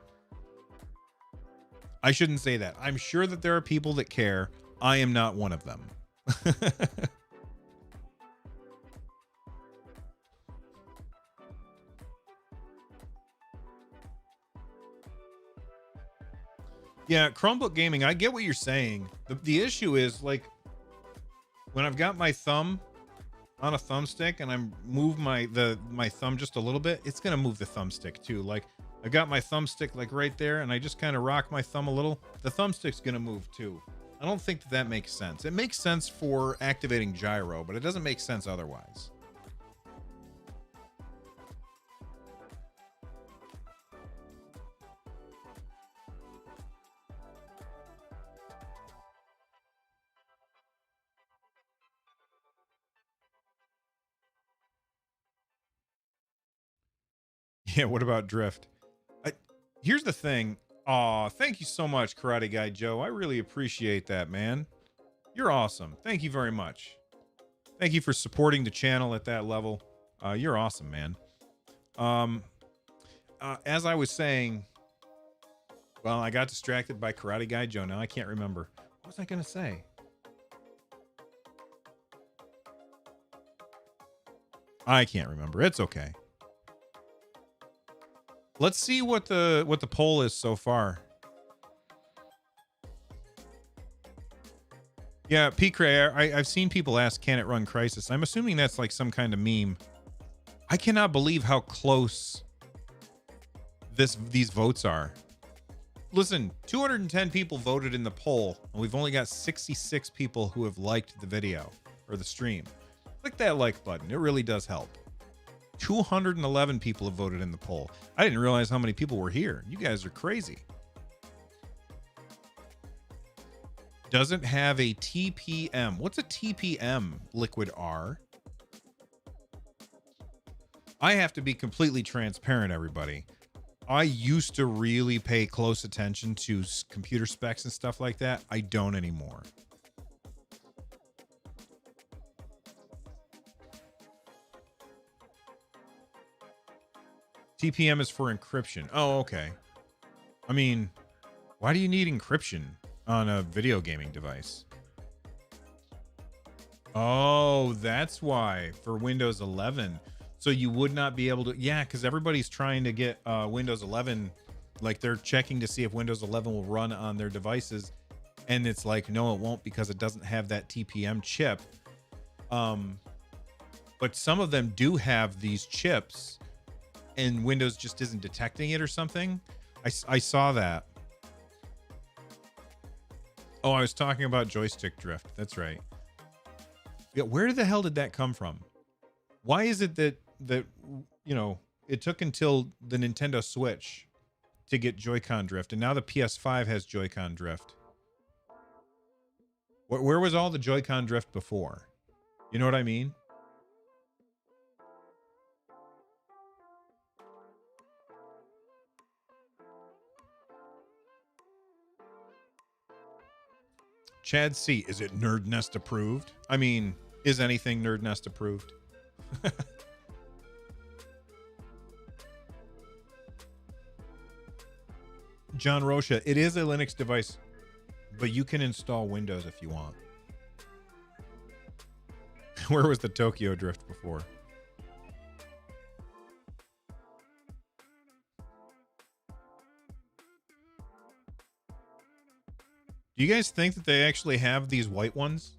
I shouldn't say that. I'm sure that there are people that care. I am not one of them. Yeah, Chromebook gaming, I get what you're saying. The issue is, like, when I've got my thumb on a thumbstick and I move my thumb just a little bit, it's gonna move the thumbstick too. Like, I got my thumbstick like right there and I just kind of rock my thumb a little, the thumbstick's gonna move too. I don't think that makes sense. It makes sense for activating gyro, but it doesn't make sense otherwise. Yeah, what about drift? Here's the thing. Aw, thank you so much, Karate Guy Joe. I really appreciate that, man. You're awesome. Thank you very much. Thank you for supporting the channel at that level. You're awesome, man. As I was saying, well, I got distracted by Karate Guy Joe. Now I can't remember. What was I going to say? I can't remember. It's okay. Let's see what the poll is so far. Yeah, P-Cray, I've seen people ask, can it run Crysis? I'm assuming that's like some kind of meme. I cannot believe how close these votes are. Listen, 210 people voted in the poll, and we've only got 66 people who have liked the video or the stream. Click that like button. It really does help. 211 people have voted in the poll. I didn't realize how many people were here. You guys are crazy. Doesn't have a TPM. What's a TPM, Liquid R? I have to be completely transparent, everybody. I used to really pay close attention to computer specs and stuff like that. I don't anymore. TPM is for encryption. Oh, okay. I mean, why do you need encryption on a video gaming device? Oh, that's why, for Windows 11. So you would not be able to, yeah, because everybody's trying to get Windows 11, like they're checking to see if Windows 11 will run on their devices, and it's like, no, it won't, because it doesn't have that TPM chip. But some of them do have these chips, and Windows just isn't detecting it or something. I saw that. Oh, I was talking about joystick drift. That's right. Yeah, where the hell did that come from? Why is it that you know, it took until the Nintendo Switch to get Joy-Con drift, and now the PS5 has Joy-Con drift? Where was all the Joy-Con drift before? You know what I mean? Chad C, is it Nerd Nest approved? I mean, is anything Nerd Nest approved? John Rocha, it is a Linux device, but you can install Windows if you want. Where was the Tokyo Drift before? Do you guys think that they actually have these white ones?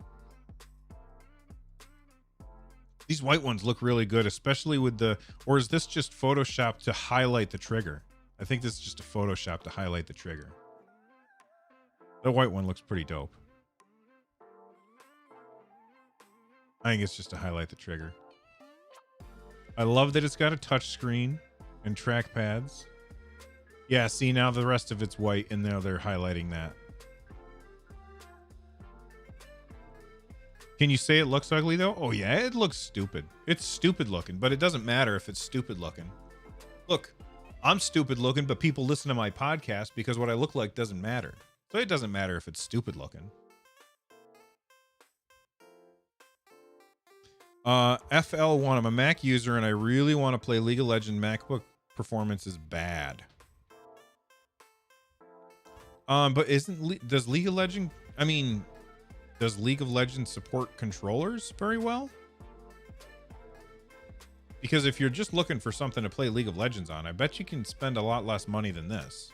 These white ones look really good, especially with the, or is this just Photoshop to highlight the trigger? I think this is just a Photoshop to highlight the trigger. The white one looks pretty dope. I think it's just to highlight the trigger. I love that it's got a touch screen and trackpads. Yeah, see, now the rest of it's white and now they're highlighting that. Can you say it looks ugly though? Oh yeah, it looks stupid. It's stupid looking, but it doesn't matter if it's stupid looking. Look, I'm stupid looking, but people listen to my podcast because what I look like doesn't matter. So it doesn't matter if it's stupid looking. FL1, I'm a Mac user and I really want to play League of Legends. MacBook performance is bad. But does League of Legends, does League of Legends support controllers very well? Because if you're just looking for something to play League of Legends on, I bet you can spend a lot less money than this.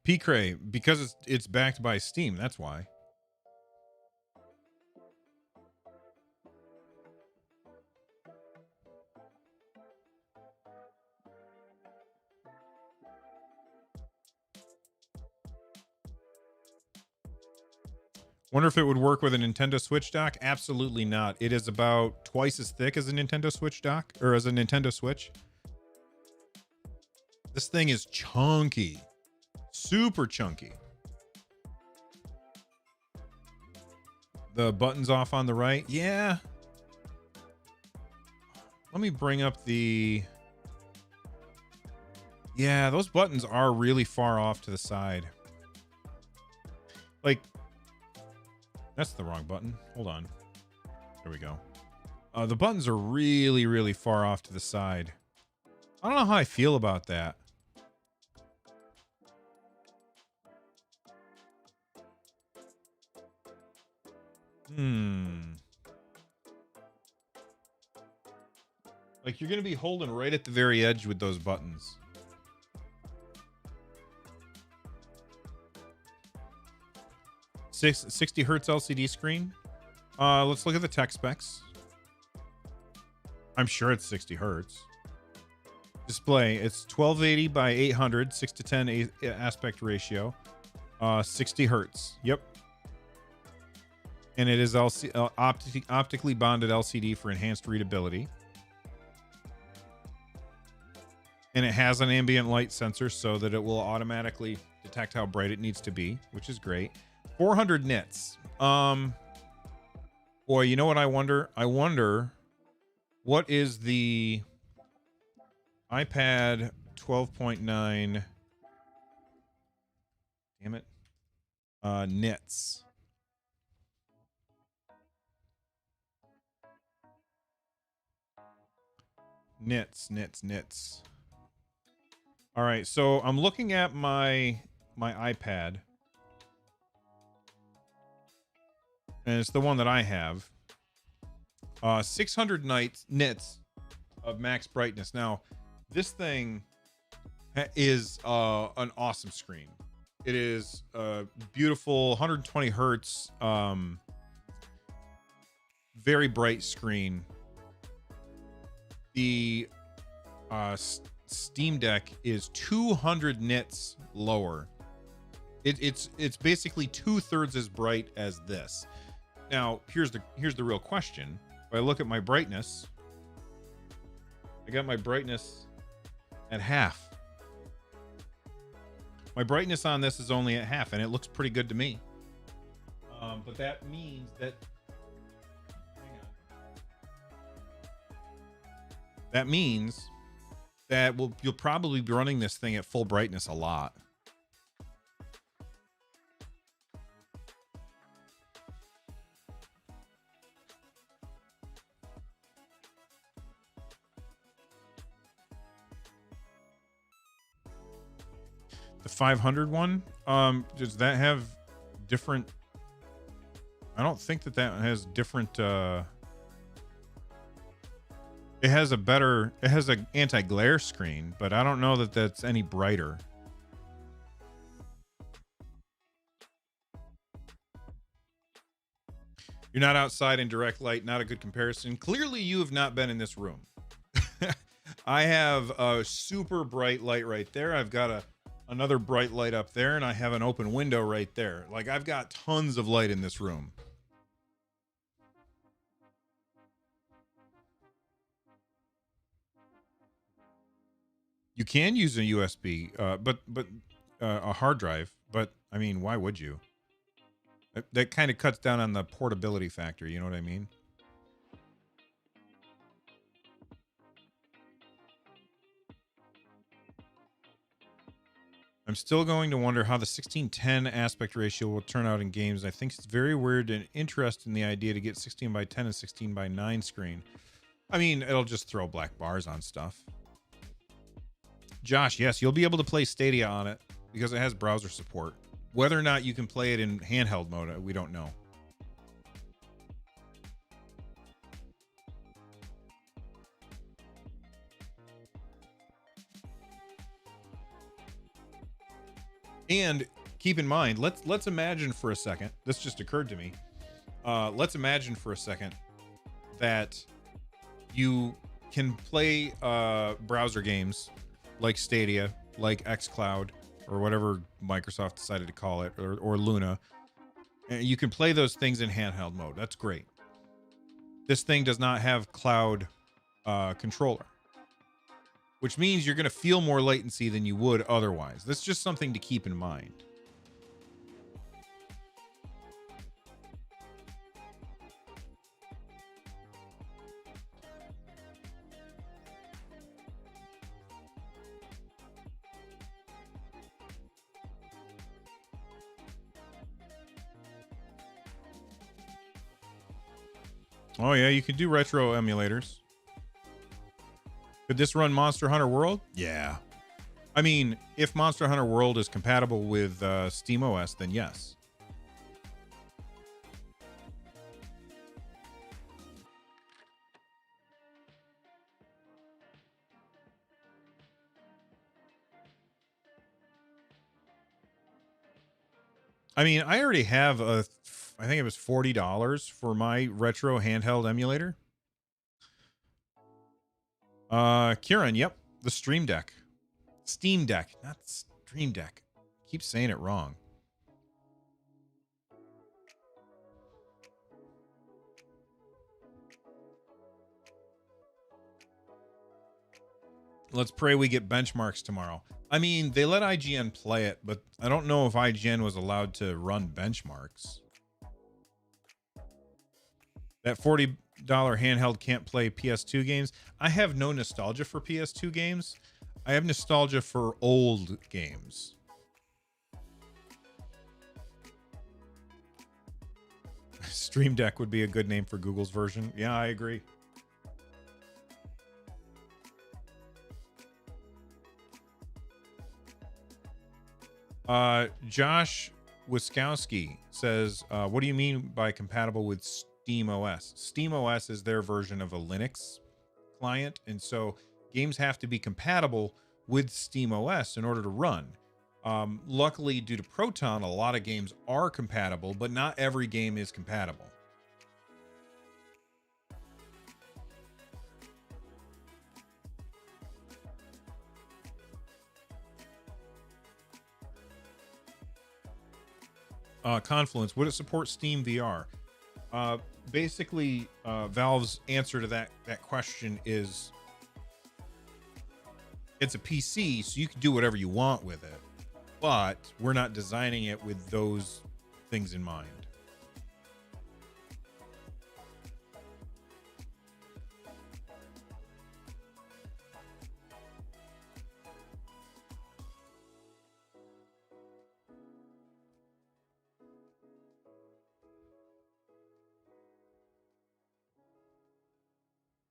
Pcray, because it's backed by Steam, that's why. Wonder if it would work with a Nintendo Switch dock? Absolutely not. It is about twice as thick as a Nintendo Switch dock, or as a Nintendo Switch. This thing is chunky. Super chunky. The buttons off on the right. Yeah. Let me bring up the... Yeah, those buttons are really far off to the side. Like... That's the wrong button. Hold on. There we go. The buttons are really, really far off to the side. I don't know how I feel about that. Like, you're going to be holding right at the very edge with those buttons. 60 hertz LCD screen. Let's look at the tech specs. I'm sure it's 60 hertz. Display, it's 1280 by 800, 6:10 aspect ratio. 60 hertz. Yep. And it is optically bonded LCD for enhanced readability. And it has an ambient light sensor so that it will automatically detect how bright it needs to be, which is great. 400 nits. Boy, you know what I wonder? I wonder what is the iPad 12.9 damn it nits. Nits. All right, so I'm looking at my iPad. And it's the one that I have. 600 nits of max brightness. Now, this thing is an awesome screen. It is a beautiful 120 hertz, very bright screen. The Steam Deck is 200 nits lower. It's basically 2/3 as bright as this. Now, here's the real question. If I look at my brightness, I got my brightness at half. My brightness on this is only at half, and it looks pretty good to me. But that means that, hang on. That means that you'll probably be running this thing at full brightness a lot. The 500 one, does that have different? I don't think that has different. It has an anti-glare screen, but I don't know that that's any brighter. You're not outside in direct light, not a good comparison. Clearly, you have not been in this room. I have a super bright light right there. I've got another bright light up there, and I have an open window right there. Like, I've got tons of light in this room. You can use a USB, but a hard drive. But I mean, why would you? That kind of cuts down on the portability factor. You know what I mean? I'm still going to wonder how the 16:10 aspect ratio will turn out in games. I think it's very weird and interesting the idea to get 16 by 10 and 16 by 9 screen. I mean, it'll just throw black bars on stuff. Josh, yes, you'll be able to play Stadia on it because it has browser support. Whether or not you can play it in handheld mode, we don't know. And keep in mind, let's imagine for a second. This just occurred to me. Let's imagine for a second that you can play browser games like Stadia, like xCloud, or whatever Microsoft decided to call it, or Luna. And you can play those things in handheld mode. That's great. This thing does not have cloud controller, which means you're going to feel more latency than you would otherwise. That's just something to keep in mind. Oh yeah, you can do retro emulators. Could this run Monster Hunter World? Yeah. I mean, if Monster Hunter World is compatible with SteamOS, then yes. I mean, I already have I think it was $40 for my retro handheld emulator. Kieran, yep, the Stream Deck. Steam Deck, not Stream Deck. Keep saying it wrong. Let's pray we get benchmarks tomorrow. I mean, they let IGN play it, but I don't know if IGN was allowed to run benchmarks. That $40 handheld can't play PS2 games. I have no nostalgia for PS2 games. I have nostalgia for old games. Stream Deck would be a good name for Google's version. Yeah, I agree. Josh Wiskowski says, what do you mean by compatible with SteamOS? SteamOS is their version of a Linux client, and so games have to be compatible with SteamOS in order to run. Luckily, due to Proton, a lot of games are compatible, but not every game is compatible. Confluence, would it support Steam VR? Basically, Valve's answer to that question is it's a PC, so you can do whatever you want with it, but we're not designing it with those things in mind.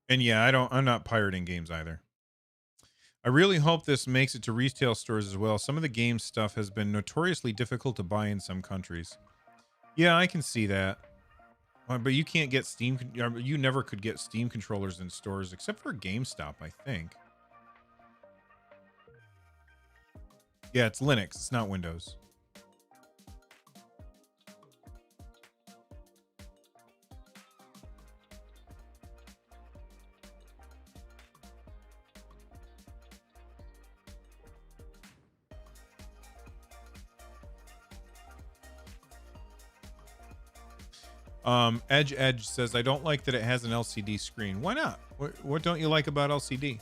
And yeah, I'm not pirating games either. I really hope this makes it to retail stores as well. Some of the game stuff has been notoriously difficult to buy in some countries. Yeah, I can see that. But you can't get you never could get Steam controllers in stores except for GameStop, I think. Yeah, it's Linux. It's not Windows. Edge says, I don't like that it has an LCD screen. Why not? What don't you like about LCD?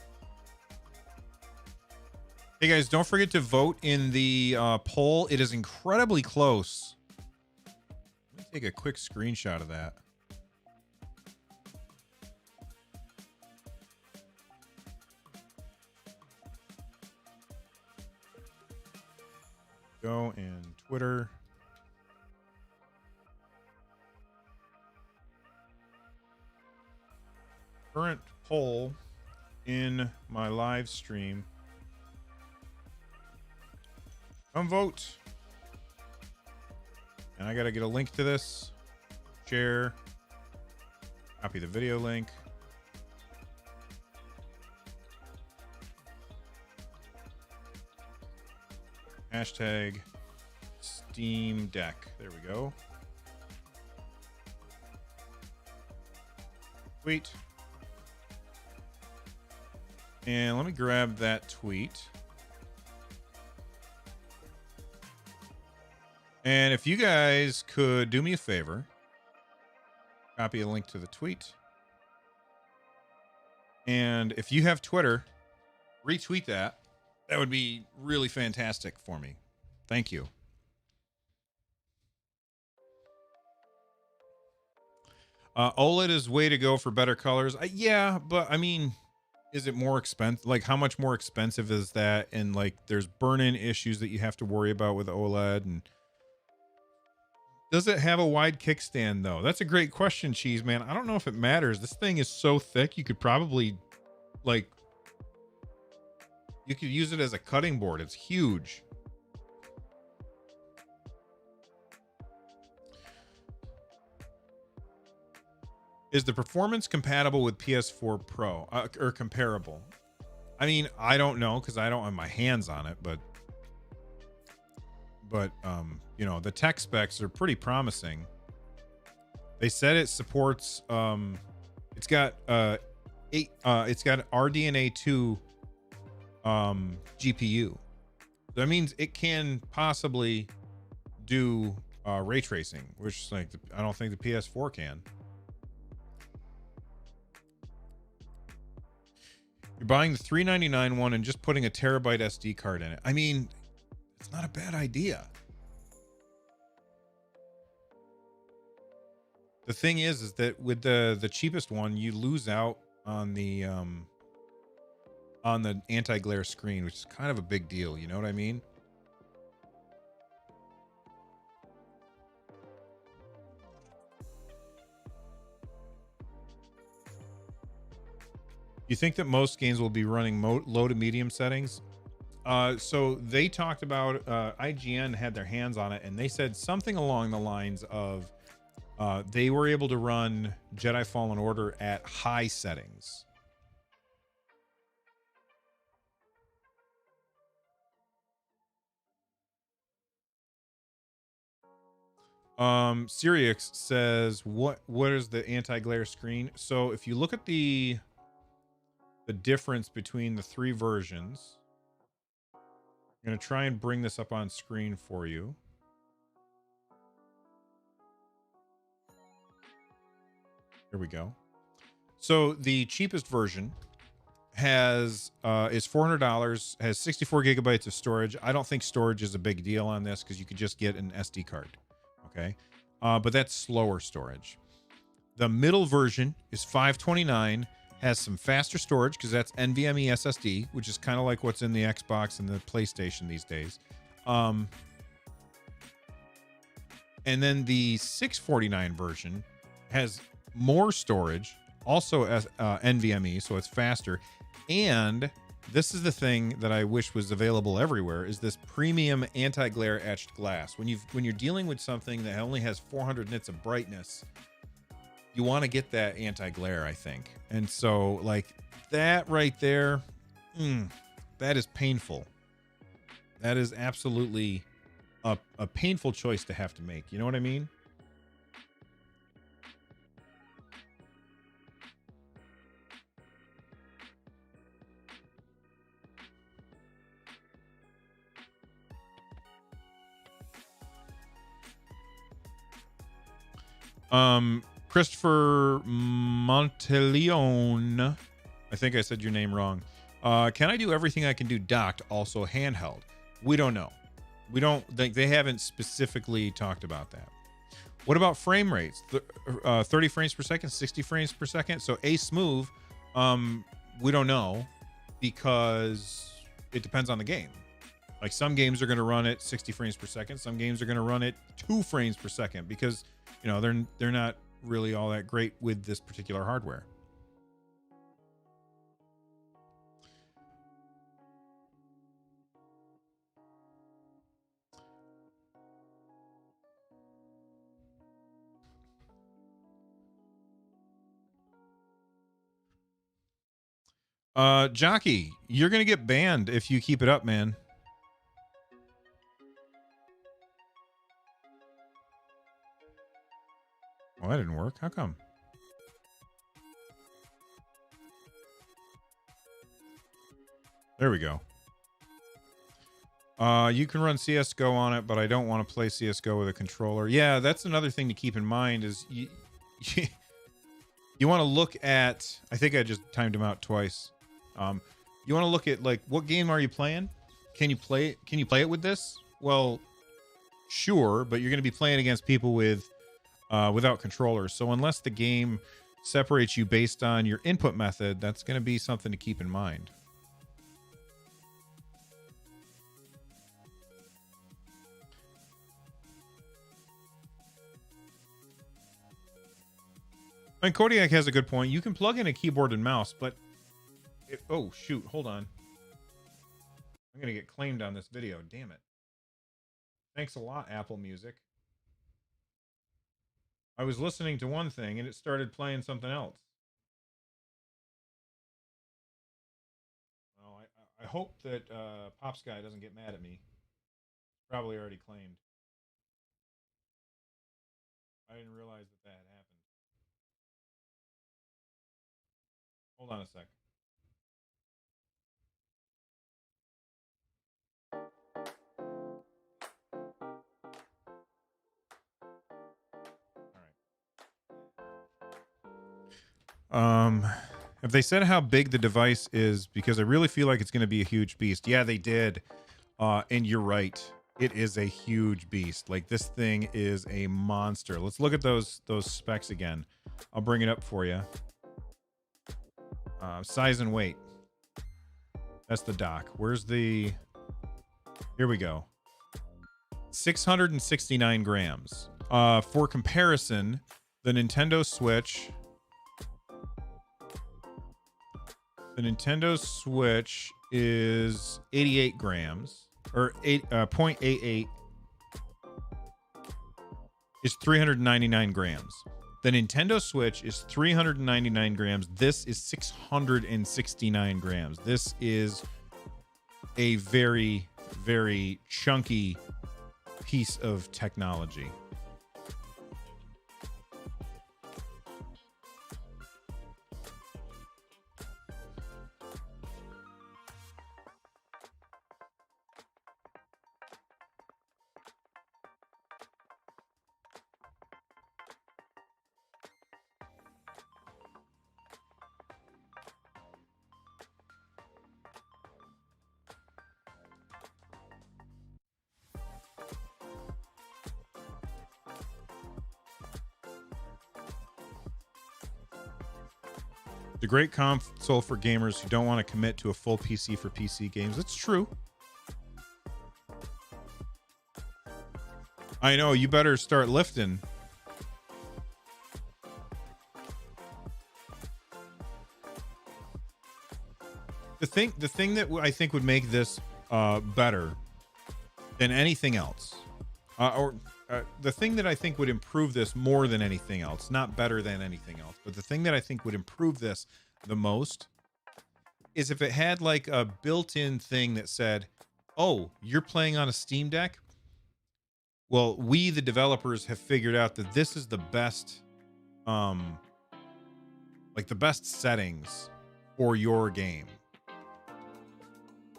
Hey guys, don't forget to vote in the poll. It is incredibly close. Let me take a quick screenshot of that. Go in Twitter. Current poll in my live stream. Come vote. And I got to get a link to this. Share. Copy the video link. Hashtag Steam Deck. There we go. Tweet. And let me grab that tweet. And if you guys could do me a favor, copy a link to the tweet. And if you have Twitter, retweet that. That would be really fantastic for me. Thank you. OLED is way to go for better colors. Yeah, but I mean, is it more expensive? Like, how much more expensive is that? And like, there's burn-in issues that you have to worry about with OLED. And does it have a wide kickstand though? That's a great question, Cheese Man. I don't know if it matters. This thing is so thick, you could probably like, you could use it as a cutting board. It's huge. Is the performance compatible with PS4 Pro or comparable? I mean, I don't know because I don't have my hands on it, but you know, the tech specs are pretty promising. They said it supports it's got it's got RDNA 2 GPU. That means it can possibly do ray tracing, which like I don't think the PS4 can. You're buying the $399 one and just putting a terabyte SD card in it. I mean, it's not a bad idea. The thing is that with the cheapest one, you lose out on the anti-glare screen, which is kind of a big deal. You know what I mean? You think that most games will be running low to medium settings? So they talked about IGN had their hands on it, and they said something along the lines of they were able to run Jedi Fallen Order at high settings. Sirius says, what is the anti-glare screen? So if you look at the difference between the three versions, I'm going to try and bring this up on screen for you. Here we go. So the cheapest version has is $400, has 64 gigabytes of storage. I don't think storage is a big deal on this because you could just get an SD card. Okay. But that's slower storage. The middle version is $529, has some faster storage because that's NVMe SSD, which is kind of like what's in the Xbox and the PlayStation these days. And then the $649 version has more storage, also NVMe, so it's faster. And this is the thing that I wish was available everywhere: is this premium anti-glare etched glass. When you're dealing with something that only has 400 nits of brightness, you want to get that anti-glare, I think. And so, like, that right there, that is painful. That is absolutely a painful choice to have to make. You know what I mean? Christopher Monteleone, I think I said your name wrong. Can I do everything I can do docked, also handheld? We don't know. We don't think they haven't specifically talked about that. What about frame rates? 30 frames per second, 60 frames per second. So smooth, we don't know, because it depends on the game. Like, some games are going to run at 60 frames per second. Some games are going to run at 2 frames per second, because, you know, they're not really all that great with this particular hardware. Jockey, you're gonna get banned if you keep it up, man. Well, that didn't work. How come? There we go. You can run CSGO on it, but I don't want to play CSGO with a controller. Yeah, that's another thing to keep in mind is you want to look at, I think I just timed him out twice. You want to look at, like, what game are you playing? Can you play it with this? Well, sure, but you're going to be playing against people with without controllers. So unless the game separates you based on your input method, that's going to be something to keep in mind. And Kodiak has a good point. You can plug in a keyboard and mouse, but oh shoot, hold on. I'm gonna get claimed on this video. Damn it. Thanks a lot, Apple Music. I was listening to one thing and it started playing something else. Well, I hope that Pops Guy doesn't get mad at me. Probably already claimed. I didn't realize that had happened. Hold on a sec. All right. If they said how big the device is, because I really feel like it's going to be a huge beast. Yeah, they did. And you're right. It is a huge beast. Like, this thing is a monster. Let's look at those specs again. I'll bring it up for you. Size and weight. That's the dock. Where's the... Here we go. 669 grams. For comparison, the Nintendo Switch... The Nintendo Switch is 88 grams, or 0.88 is 399 grams. The Nintendo Switch is 399 grams. This is 669 grams. This is a very, very chunky piece of technology. The great console for gamers who don't want to commit to a full PC for PC games. That's true. I know, you better start lifting. the thing that I think would make this better than anything else, or the thing that I think would improve this more than anything else, not better than anything else, but the thing that I think would improve this the most is if it had like a built-in thing that said, "Oh, you're playing on a Steam Deck? Well, we the developers have figured out that this is the best like the best settings for your game."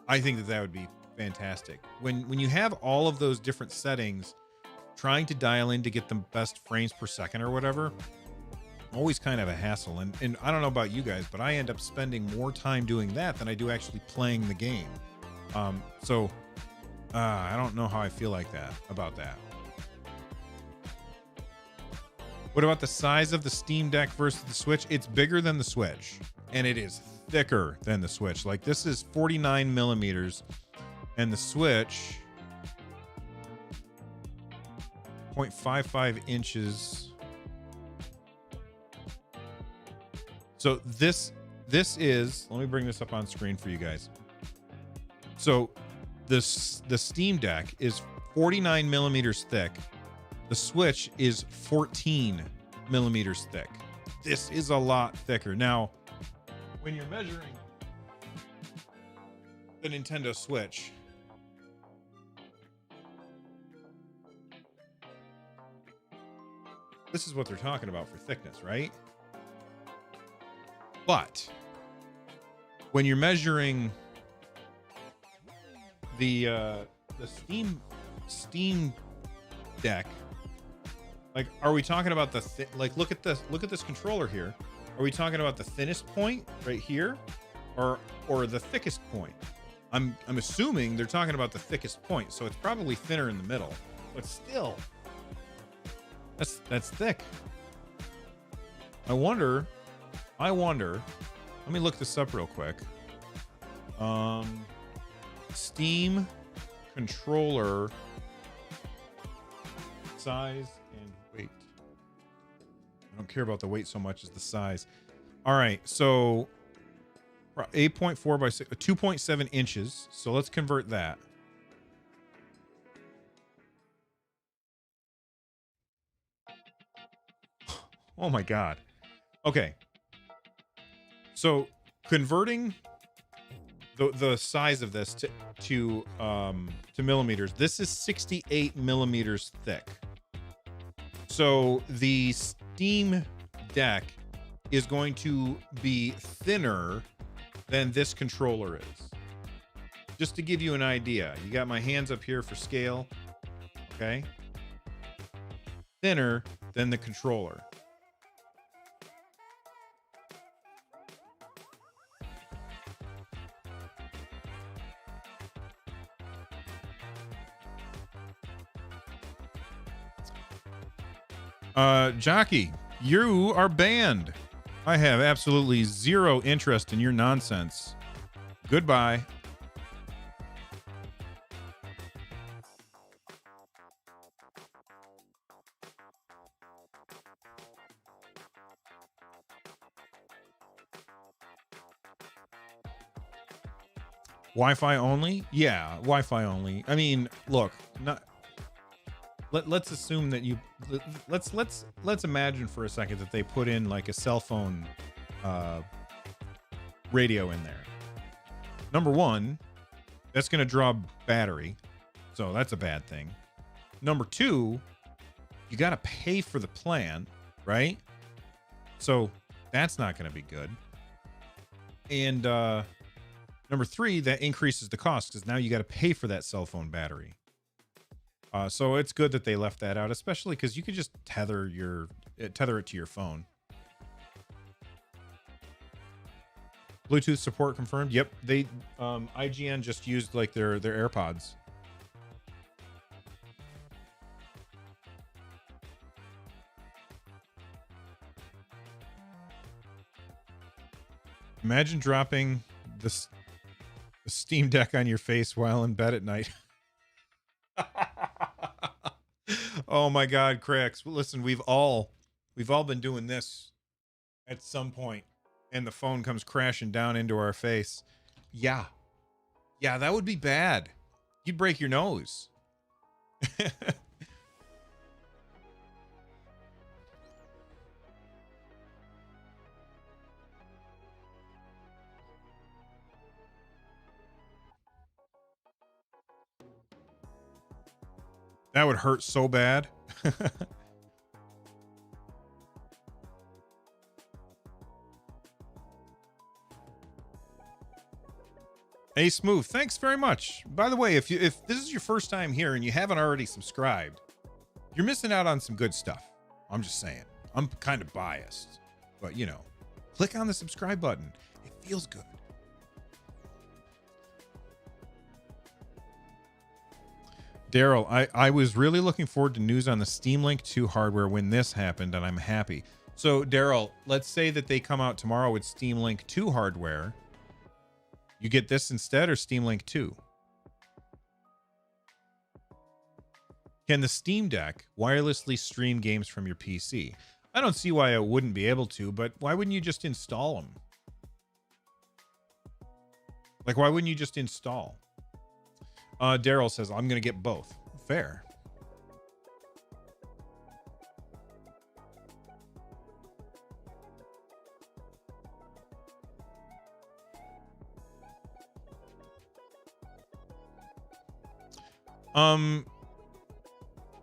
I think that that would be fantastic. When you have all of those different settings, trying to dial in to get the best frames per second or whatever, always kind of a hassle. And I don't know about you guys, but I end up spending more time doing that than I do actually playing the game. So I don't know how I feel like that about that. What about the size of the Steam Deck versus the Switch? It's bigger than the Switch, and it is thicker than the Switch. Like, this is 49 millimeters, and the Switch 0.55 inches. So this is, let me bring this up on screen for you guys. So the Steam Deck is 49 millimeters thick. The Switch is 14 millimeters thick. This is a lot thicker. Now, when you're measuring the Nintendo Switch, this is what they're talking about for thickness, right? But when you're measuring the Steam Deck, like, are we talking about the like, look at this controller here. Are we talking about the thinnest point right here, or the thickest point? I'm assuming they're talking about the thickest point, so it's probably thinner in the middle, but still, that's thick. I wonder. Let me look this up real quick. Steam controller size and weight. I don't care about the weight so much as the size. All right, so 8.4 by 6, 2.7 inches. So let's convert that. Oh my God. Okay. So converting the size of this to millimeters, this is 68 millimeters thick. So the Steam Deck is going to be thinner than this controller is. Just to give you an idea, you got my hands up here for scale. Okay. Thinner than the controller. Jockey, you are banned. I have absolutely zero interest in your nonsense. Goodbye. Wi-Fi only? Yeah, Wi-Fi only. I mean, look, let's assume that let's imagine for a second that they put in like a cell phone radio in there. Number one, that's going to draw battery, so that's a bad thing. Number two, you got to pay for the plan, right? So that's not going to be good. And number three, that increases the cost because now you got to pay for that cell phone battery. So it's good that they left that out, especially because you could just tether it to your phone. Bluetooth support confirmed. Yep, they IGN just used like their AirPods. Imagine dropping the Steam Deck on your face while in bed at night. Oh my God, cracks. Listen, we've all been doing this at some point, and the phone comes crashing down into our face. Yeah. Yeah, that would be bad. You'd break your nose. That would hurt so bad. Hey, Smooth, thanks very much. By the way, if this is your first time here and you haven't already subscribed, you're missing out on some good stuff. I'm just saying. I'm kind of biased, but you know, click on the subscribe button. It feels good. Daryl, I was really looking forward to news on the Steam Link 2 hardware when this happened, and I'm happy. So, Daryl, let's say that they come out tomorrow with Steam Link 2 hardware. You get this instead or Steam Link 2? Can the Steam Deck wirelessly stream games from your PC? I don't see why it wouldn't be able to, but why wouldn't you just install them? Like, why wouldn't you just install? Daryl says, I'm going to get both. Fair.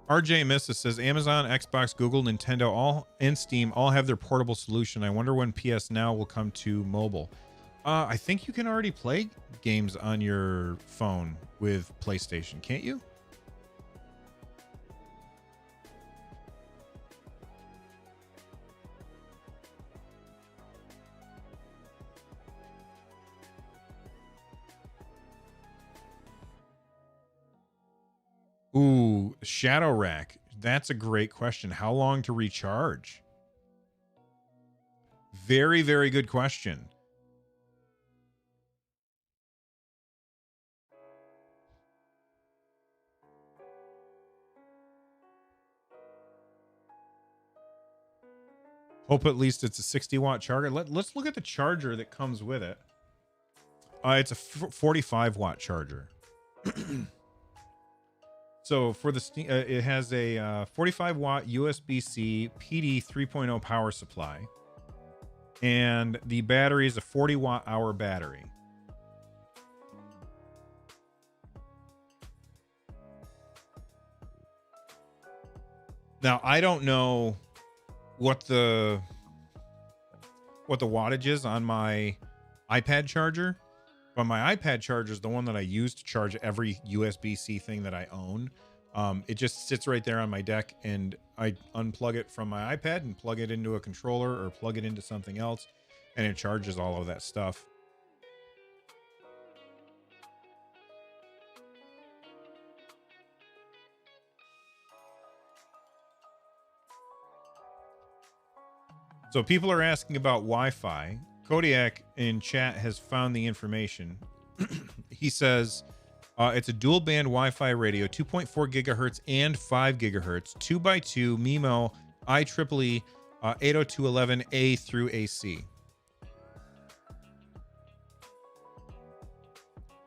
RJ Missa says Amazon, Xbox, Google, Nintendo, all and Steam all have their portable solution. I wonder when PS Now will come to mobile. I think you can already play games on your phone with PlayStation, can't you? Ooh, Shadow Rack. That's a great question. How long to recharge? Very, very good question. Hope at least it's a 60-watt charger. Let's look at the charger that comes with it. It's a 45-watt charger. So for the it has a 45-watt USB-C PD 3.0 power supply, and the battery is a 40-watt-hour battery. Now I don't know what the wattage is on my iPad charger, but my iPad charger is the one that I use to charge every USB-C thing that I own. It just sits right there on my deck, and I unplug it from my iPad and plug it into a controller or plug it into something else, and it charges all of that stuff. So people are asking about Wi-Fi. Kodiak in chat has found the information. He says it's a dual band Wi-Fi radio, 2.4 gigahertz and 5 gigahertz, 2x2 MIMO IEEE 802.11a through AC.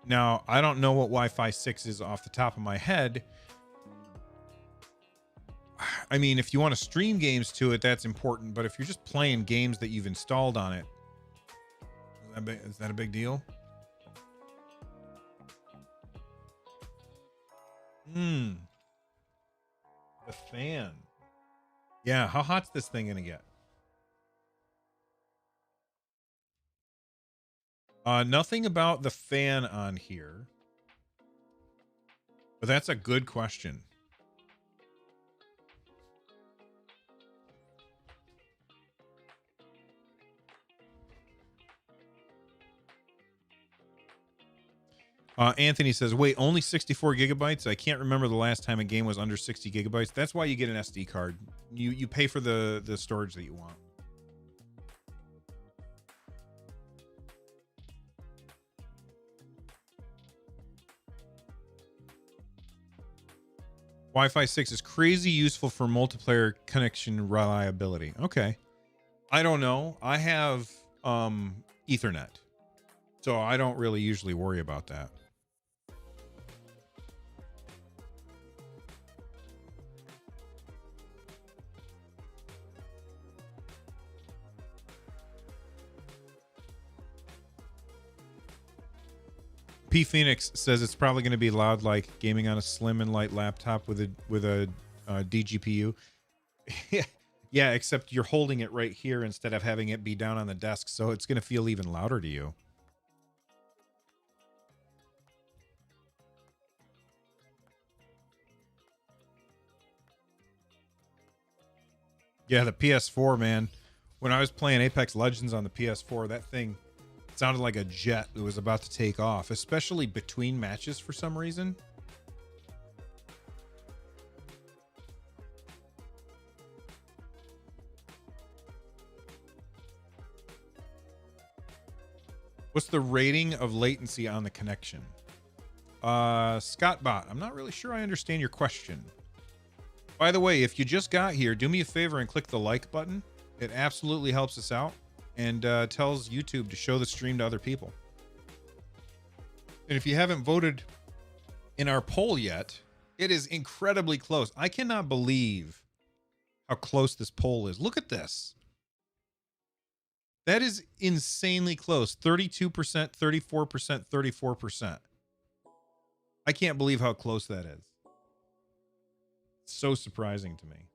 Now, I don't know what Wi-Fi 6 is off the top of my head. I mean, if you want to stream games to it, that's important. But if you're just playing games that you've installed on it, is that a big deal? The fan. Yeah, how hot's this thing gonna get? Nothing about the fan on here. But that's a good question. Anthony says, wait, only 64 gigabytes? I can't remember the last time a game was under 60 gigabytes. That's why you get an SD card. You pay for the storage that you want. Wi-Fi 6 is crazy useful for multiplayer connection reliability. Okay. I don't know. I have Ethernet. So I don't really usually worry about that. P Phoenix says it's probably going to be loud like gaming on a slim and light laptop with a DGPU. Yeah, except you're holding it right here instead of having it be down on the desk, so it's going to feel even louder to you. Yeah, the PS4, man. When I was playing Apex Legends on the PS4, that thing sounded like a jet that was about to take off, especially between matches for some reason. What's the rating of latency on the connection? Scottbot, I'm not really sure I understand your question. By the way, if you just got here, do me a favor and click the like button. It absolutely helps us out and tells YouTube to show the stream to other people. And if you haven't voted in our poll yet, it is incredibly close. I cannot believe how close this poll is. Look at this. That is insanely close. 32%, 34%, 34%. I can't believe how close that is. So surprising to me.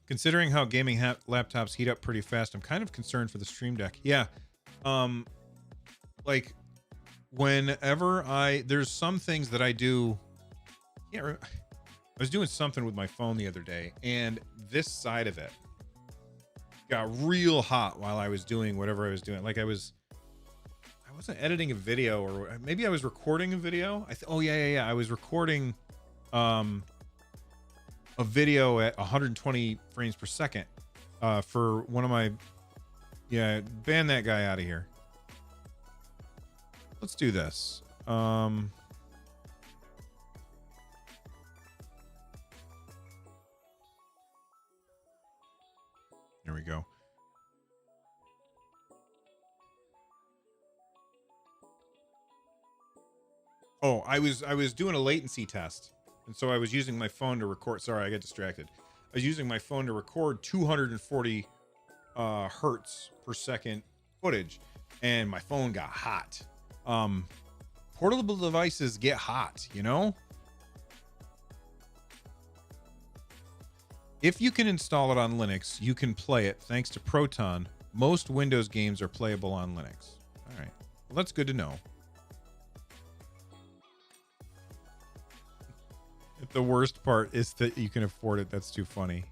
Considering how gaming laptops heat up pretty fast, I'm kind of concerned for the Stream Deck. Yeah. Like whenever there's some things that I do. I was doing something with my phone the other day, and this side of it got real hot while I was doing whatever I was doing. Like I wasn't editing a video, or maybe I was recording a video. I was recording a video at 120 frames per second for one of my ban that guy out of here. Let's do this. Here we go. Oh, I was doing a latency test, and so I was using my phone to record. Sorry, I got distracted. I was using my phone to record 240 hertz per second footage, and my phone got hot. Portable devices get hot, you know? If you can install it on Linux, you can play it thanks to Proton. Most Windows games are playable on Linux. All right. Well, that's good to know. The worst part is that you can afford it. That's too funny.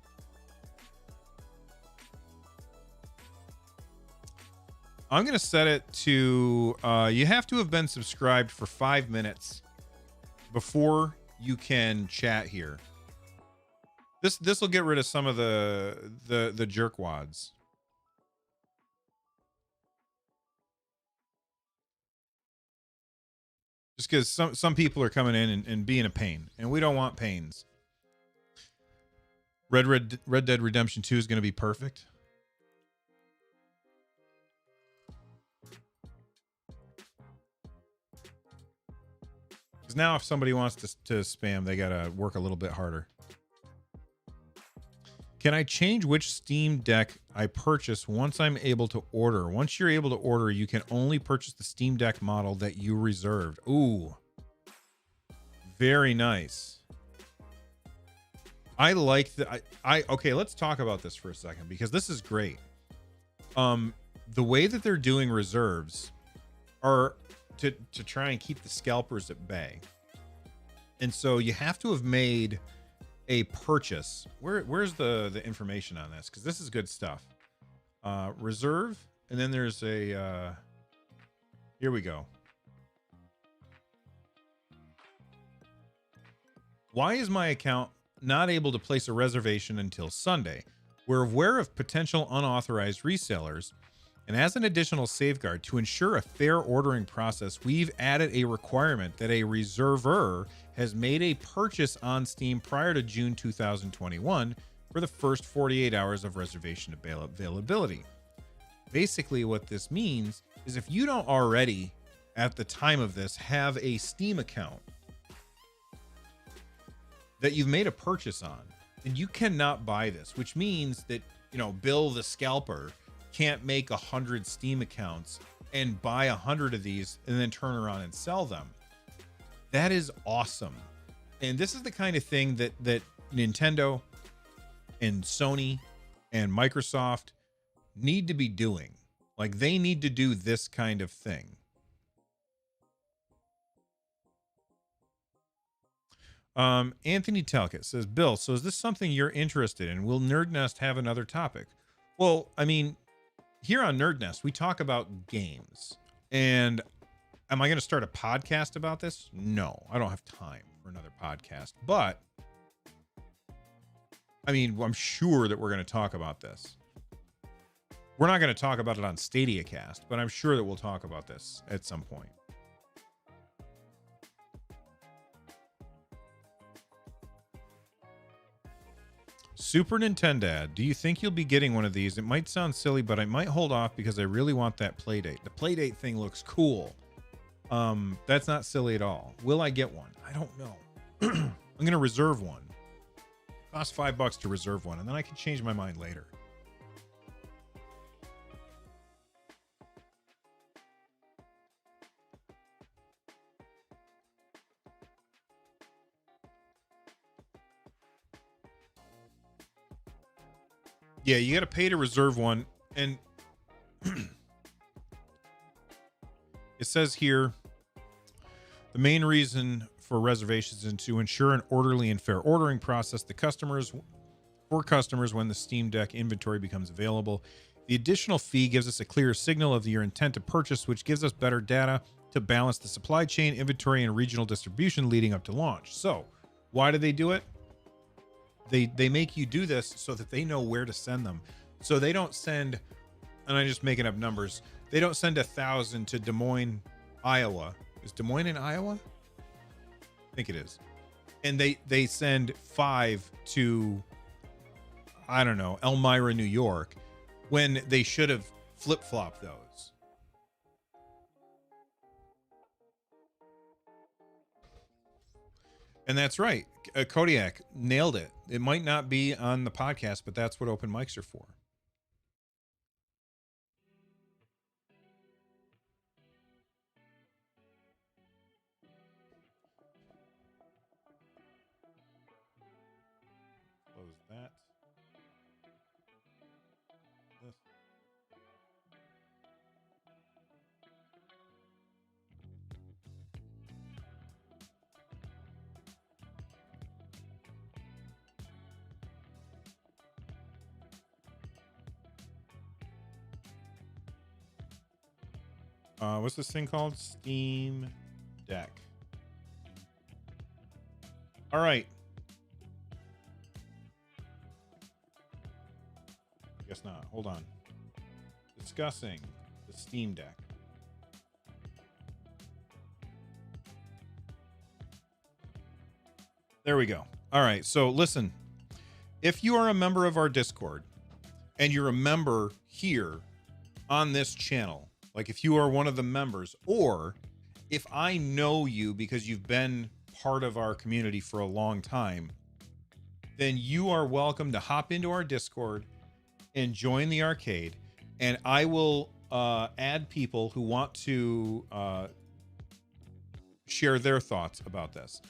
I'm going to set it to, you have to have been subscribed for 5 minutes before you can chat here. This will get rid of some of the jerkwads. Just because some people are coming in and being a pain, and we don't want pains. Red Dead Redemption 2 is going to be perfect. Because now if somebody wants to spam, they got to work a little bit harder. Can I change which Steam Deck I purchase once I'm able to order? Once you're able to order, you can only purchase the Steam Deck model that you reserved. Ooh. Very nice. I like that. Okay, let's talk about this for a second, because this is great. The way that they're doing reserves are to try and keep the scalpers at bay. And so you have to have made a purchase. Where's the information on this? Because this is good stuff. Reserve, and then there's a here we go. Why is my account not able to place a reservation until Sunday? We're aware of potential unauthorized resellers And as an additional safeguard to ensure a fair ordering process, we've added a requirement that a reserver has made a purchase on Steam prior to June 2021 for the first 48 hours of reservation availability. Basically, what this means is if you don't already, at the time of this, have a Steam account that you've made a purchase on, then you cannot buy this, which means that, Bill the scalper can't make 100 Steam accounts and buy 100 of these and then turn around and sell them. That is awesome. And this is the kind of thing that Nintendo and Sony and Microsoft need to be doing. Like, they need to do this kind of thing. Anthony Talcott says, Bill, so is this something you're interested in? Will Nerd Nest have another topic? Well, I mean, here on Nerd Nest, we talk about games. And am I going to start a podcast about this? No, I don't have time for another podcast. But, I mean, I'm sure that we're going to talk about this. We're not going to talk about it on Stadia Cast, but I'm sure that we'll talk about this at some point. Super Nintendo, do you think you'll be getting one of these? It might sound silly, but I might hold off because I really want that Playdate. The Playdate thing looks cool. That's not silly at all. Will I get one? I don't know. I'm going to reserve one. It costs $5 to reserve one, and then I can change my mind later. Yeah, you got to pay to reserve one. And it says here, the main reason for reservations is to ensure an orderly and fair ordering process for customers when the Steam Deck inventory becomes available. The additional fee gives us a clear signal of your intent to purchase, which gives us better data to balance the supply chain, inventory, and regional distribution leading up to launch. So why do they do it? They make you do this so that they know where to send them. So they don't send, and I'm just making up numbers, they don't send 1,000 to Des Moines, Iowa. Is Des Moines in Iowa? I think it is. And they send 5 to, I don't know, Elmira, New York, when they should have flip-flopped those. And that's right. Kodiak nailed it. It might not be on the podcast, but that's what open mics are for. Close that. This. What's this thing called? Steam Deck. All right. I guess not. Hold on. Discussing the Steam Deck. There we go. All right. So listen, if you are a member of our Discord and you're a member here on this channel, like if you are one of the members, or if I know you because you've been part of our community for a long time, then you are welcome to hop into our Discord and join the arcade. And I will add people who want to share their thoughts about this.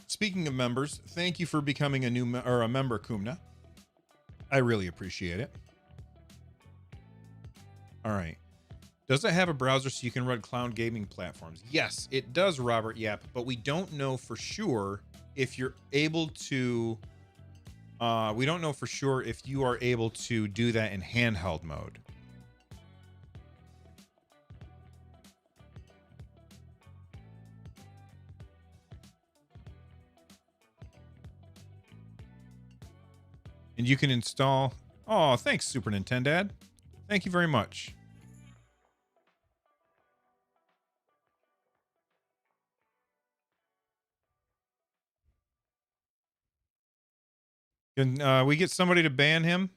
Speaking of members, thank you for becoming a new or a member, Kumna. I really appreciate it. All right. Does it have a browser so you can run cloud gaming platforms? Yes, it does, Robert Yap, but we don't know for sure if you're able to, we don't know for sure if you are able to do that in handheld mode. And you can install, oh, thanks, Super Nintendo. Thank you very much. Can we get somebody to ban him?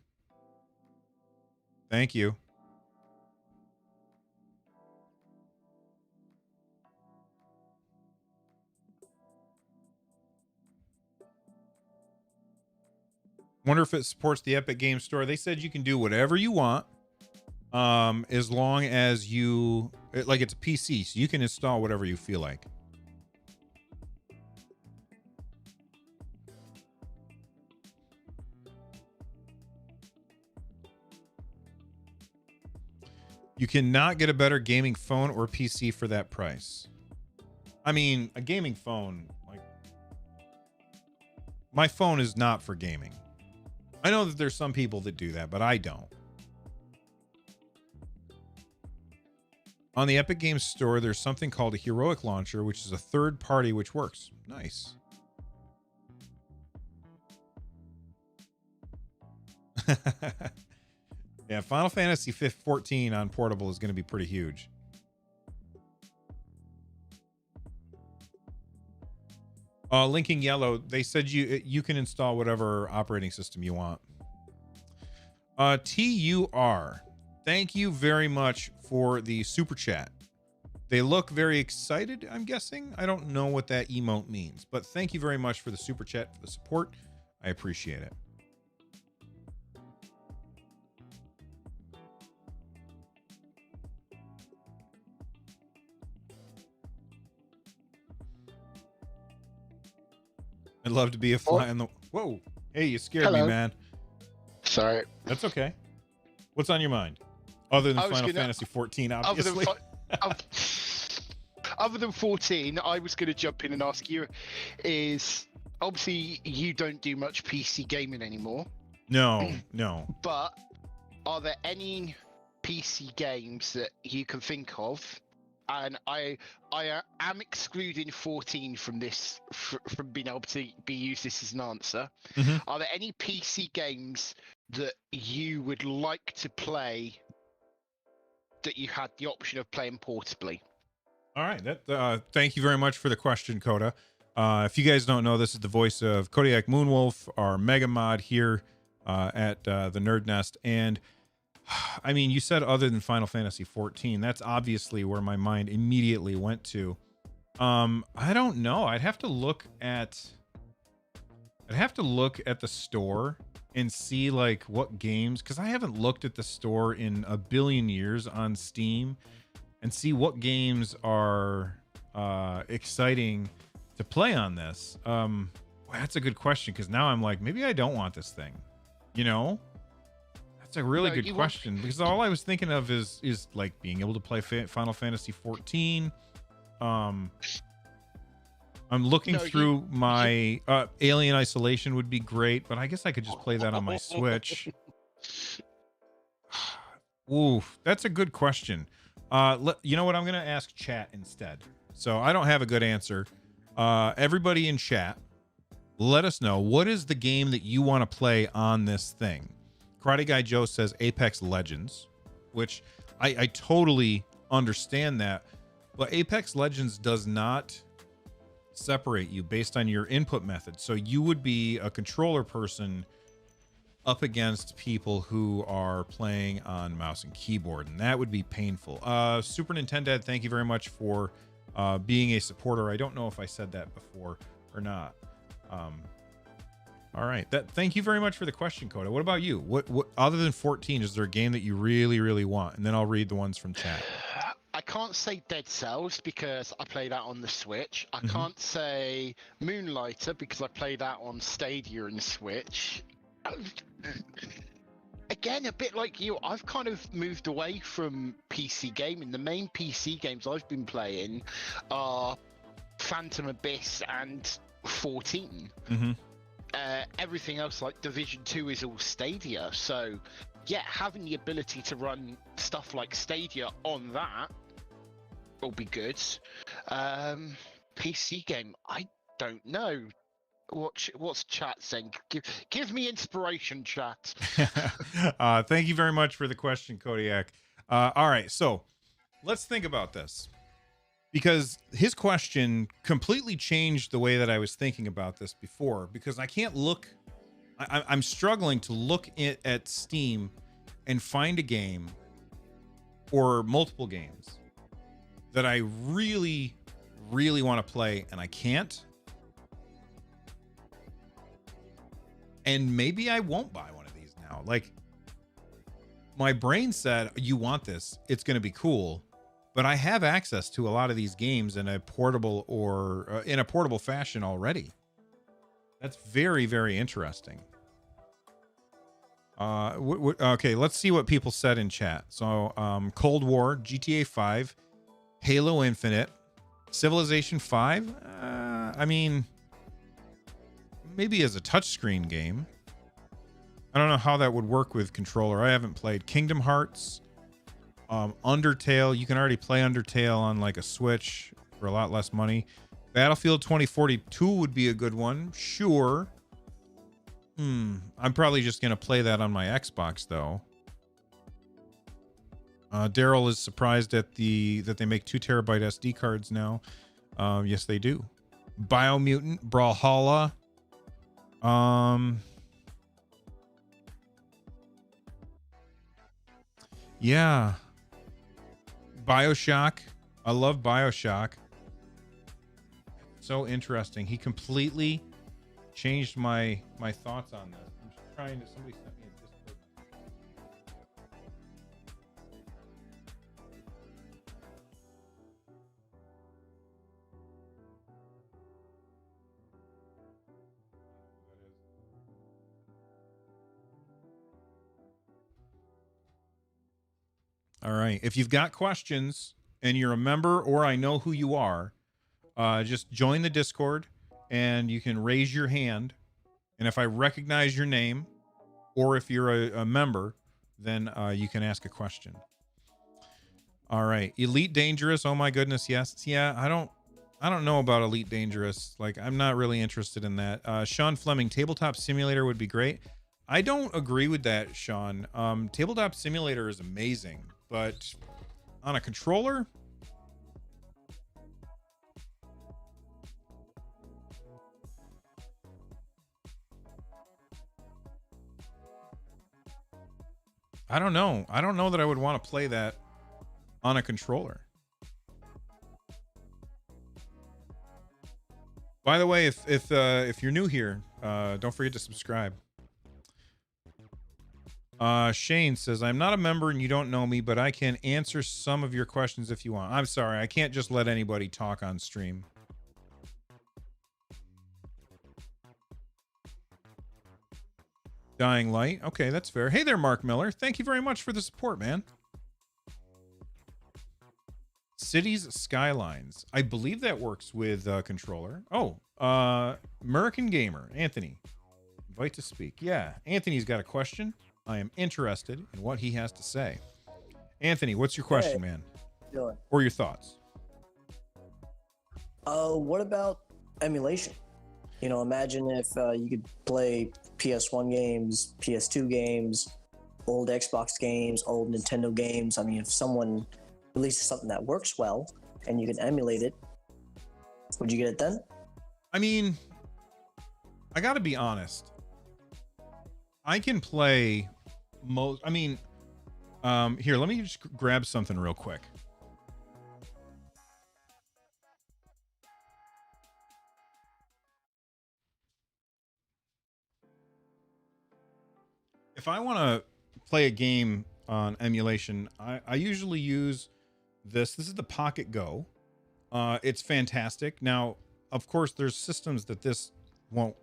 Thank you. Wonder if it supports the Epic Games Store. They said you can do whatever you want, as long as you like it's a PC, so you can install whatever you feel like. You cannot get a better gaming phone or PC for that price. I mean, a gaming phone, like my phone is not for gaming. I know that there's some people that do that, but I don't. On the Epic Games Store, there's something called a Heroic Launcher, which is a third party which works. Nice. Yeah, Final Fantasy 14 on portable is going to be pretty huge. Linking Yellow, they said you can install whatever operating system you want. TUR, thank you very much for the super chat. They look very excited, I'm guessing. I don't know what that emote means, but thank you very much for the super chat, for the support. I appreciate it. I'd love to be a fly on the... Whoa. Hey, you scared me, man. Sorry. That's okay. What's on your mind? Other than Final Fantasy 14, obviously. Other than 14, I was going to jump in and ask you, is obviously you don't do much PC gaming anymore. No. But are there any PC games that you can think of? And I am excluding 14 from this, from being able to be used this as an answer. Mm-hmm. Are there any PC games that you would like to play that you had the option of playing portably? All right. Thank you very much for the question, Coda. If you guys don't know, this is the voice of Kodiak Moonwolf, our mega mod here at the Nerd Nest. And I mean, you said other than Final Fantasy 14. That's obviously where my mind immediately went to. I don't know. I'd have to look at the store and see like what games, because I haven't looked at the store in a billion years on Steam, and see what games are exciting to play on this. Well, that's a good question, because now I'm like, maybe I don't want this thing, you know? That's a really good question, because all I was thinking of is like being able to play Final Fantasy 14. I'm looking through my Alien Isolation would be great, but I guess I could just play that on my Switch. Ooh, that's a good question. You know what? I'm going to ask chat instead. So I don't have a good answer. Everybody in chat, let us know, what is the game that you want to play on this thing? Karate Guy Joe says Apex Legends, which I totally understand that, but Apex Legends does not separate you based on your input method. So you would be a controller person up against people who are playing on mouse and keyboard, and that would be painful. Super Nintendo, thank you very much for being a supporter. I don't know if I said that before or not. All right, thank you very much for the question, Coda. What about you? What other than 14, is there a game that you really, really want? And then I'll read the ones from chat. I can't say Dead Cells because I play that on the Switch. I can't say Moonlighter because I play that on Stadia and Switch. Again, a bit like you, I've kind of moved away from PC gaming. The main PC games I've been playing are Phantom Abyss and 14. Everything else like Division 2 is all Stadia. So yeah, having the ability to run stuff like Stadia on that will be good. PC game, I don't know. What's chat saying? Give me inspiration, chat. Thank you very much for the question, Kodiak. All right, so let's think about this, because his question completely changed the way that I was thinking about this before, because I can't look. I'm struggling to look at Steam and find a game or multiple games that I really, really want to play, and I can't. And maybe I won't buy one of these now. Like, my brain said, you want this, it's going to be cool, but I have access to a lot of these games in a portable or in a portable fashion already. That's very, very interesting. Okay, let's see what people said in chat. So, Cold War, GTA 5, Halo Infinite, Civilization 5. I mean, maybe as a touchscreen game. I don't know how that would work with controller. I haven't played Kingdom Hearts, Undertale. You can already play Undertale on like a Switch for a lot less money. Battlefield 2042 would be a good one. Sure. I'm probably just going to play that on my Xbox though. Daryl is surprised at that they make 2 terabyte SD cards now. Yes, they do. Biomutant, Brawlhalla. Yeah. BioShock. I love BioShock. So interesting. He completely changed my thoughts on this. I'm just trying to. Somebody sent me a Discord. All right. If you've got questions and you're a member, or I know who you are, just join the Discord and you can raise your hand. And if I recognize your name, or if you're a member, then you can ask a question. All right. Elite Dangerous. Oh my goodness. Yes. Yeah. I don't know about Elite Dangerous. Like, I'm not really interested in that. Sean Fleming, Tabletop Simulator would be great. I don't agree with that, Sean. Tabletop Simulator is amazing, but on a controller, I don't know. I don't know that I would want to play that on a controller. By the way, if you're new here, don't forget to subscribe. Shane says, I'm not a member and you don't know me, but I can answer some of your questions if you want. I'm sorry, I can't just let anybody talk on stream. Dying Light. Okay, that's fair. Hey there, Mark Miller. Thank you very much for the support, man. Cities Skylines. I believe that works with controller. Oh, American Gamer. Anthony. Invite to speak. Yeah, Anthony's got a question. I am interested in what he has to say. Anthony, what's your question, man? Dylan. Or your thoughts? What about emulation? You know, imagine if you could play PS1 games, PS2 games, old Xbox games, old Nintendo games. I mean, if someone releases something that works well and you can emulate it, would you get it then? I mean, I got to be honest. I can play most. I mean, here, let me just grab something real quick. If I want to play a game on emulation, I usually use this. This is the Pocket Go. It's fantastic. Now, of course, there's systems that this won't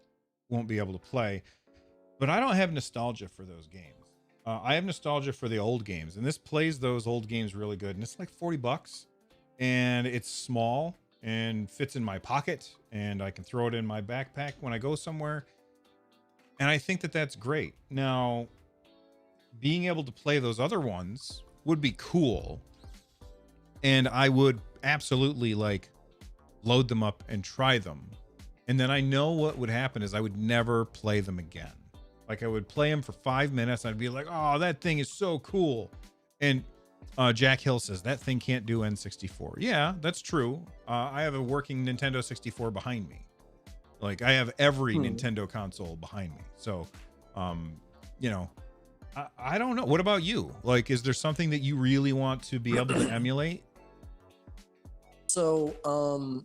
be able to play, but I don't have nostalgia for those games. I have nostalgia for the old games, and this plays those old games really good. And it's like $40, and it's small and fits in my pocket, and I can throw it in my backpack when I go somewhere. And I think that that's great. Now, being able to play those other ones would be cool. And I would absolutely like load them up and try them. And then I know what would happen is I would never play them again. Like I would play them for 5 minutes. I'd be like, oh, that thing is so cool. And Jack Hill says that thing can't do N64. Yeah, that's true. I have a working Nintendo 64 behind me. Like I have every Nintendo console behind me. So, you know, I don't know. What about you? Like, is there something that you really want to be able to emulate? So,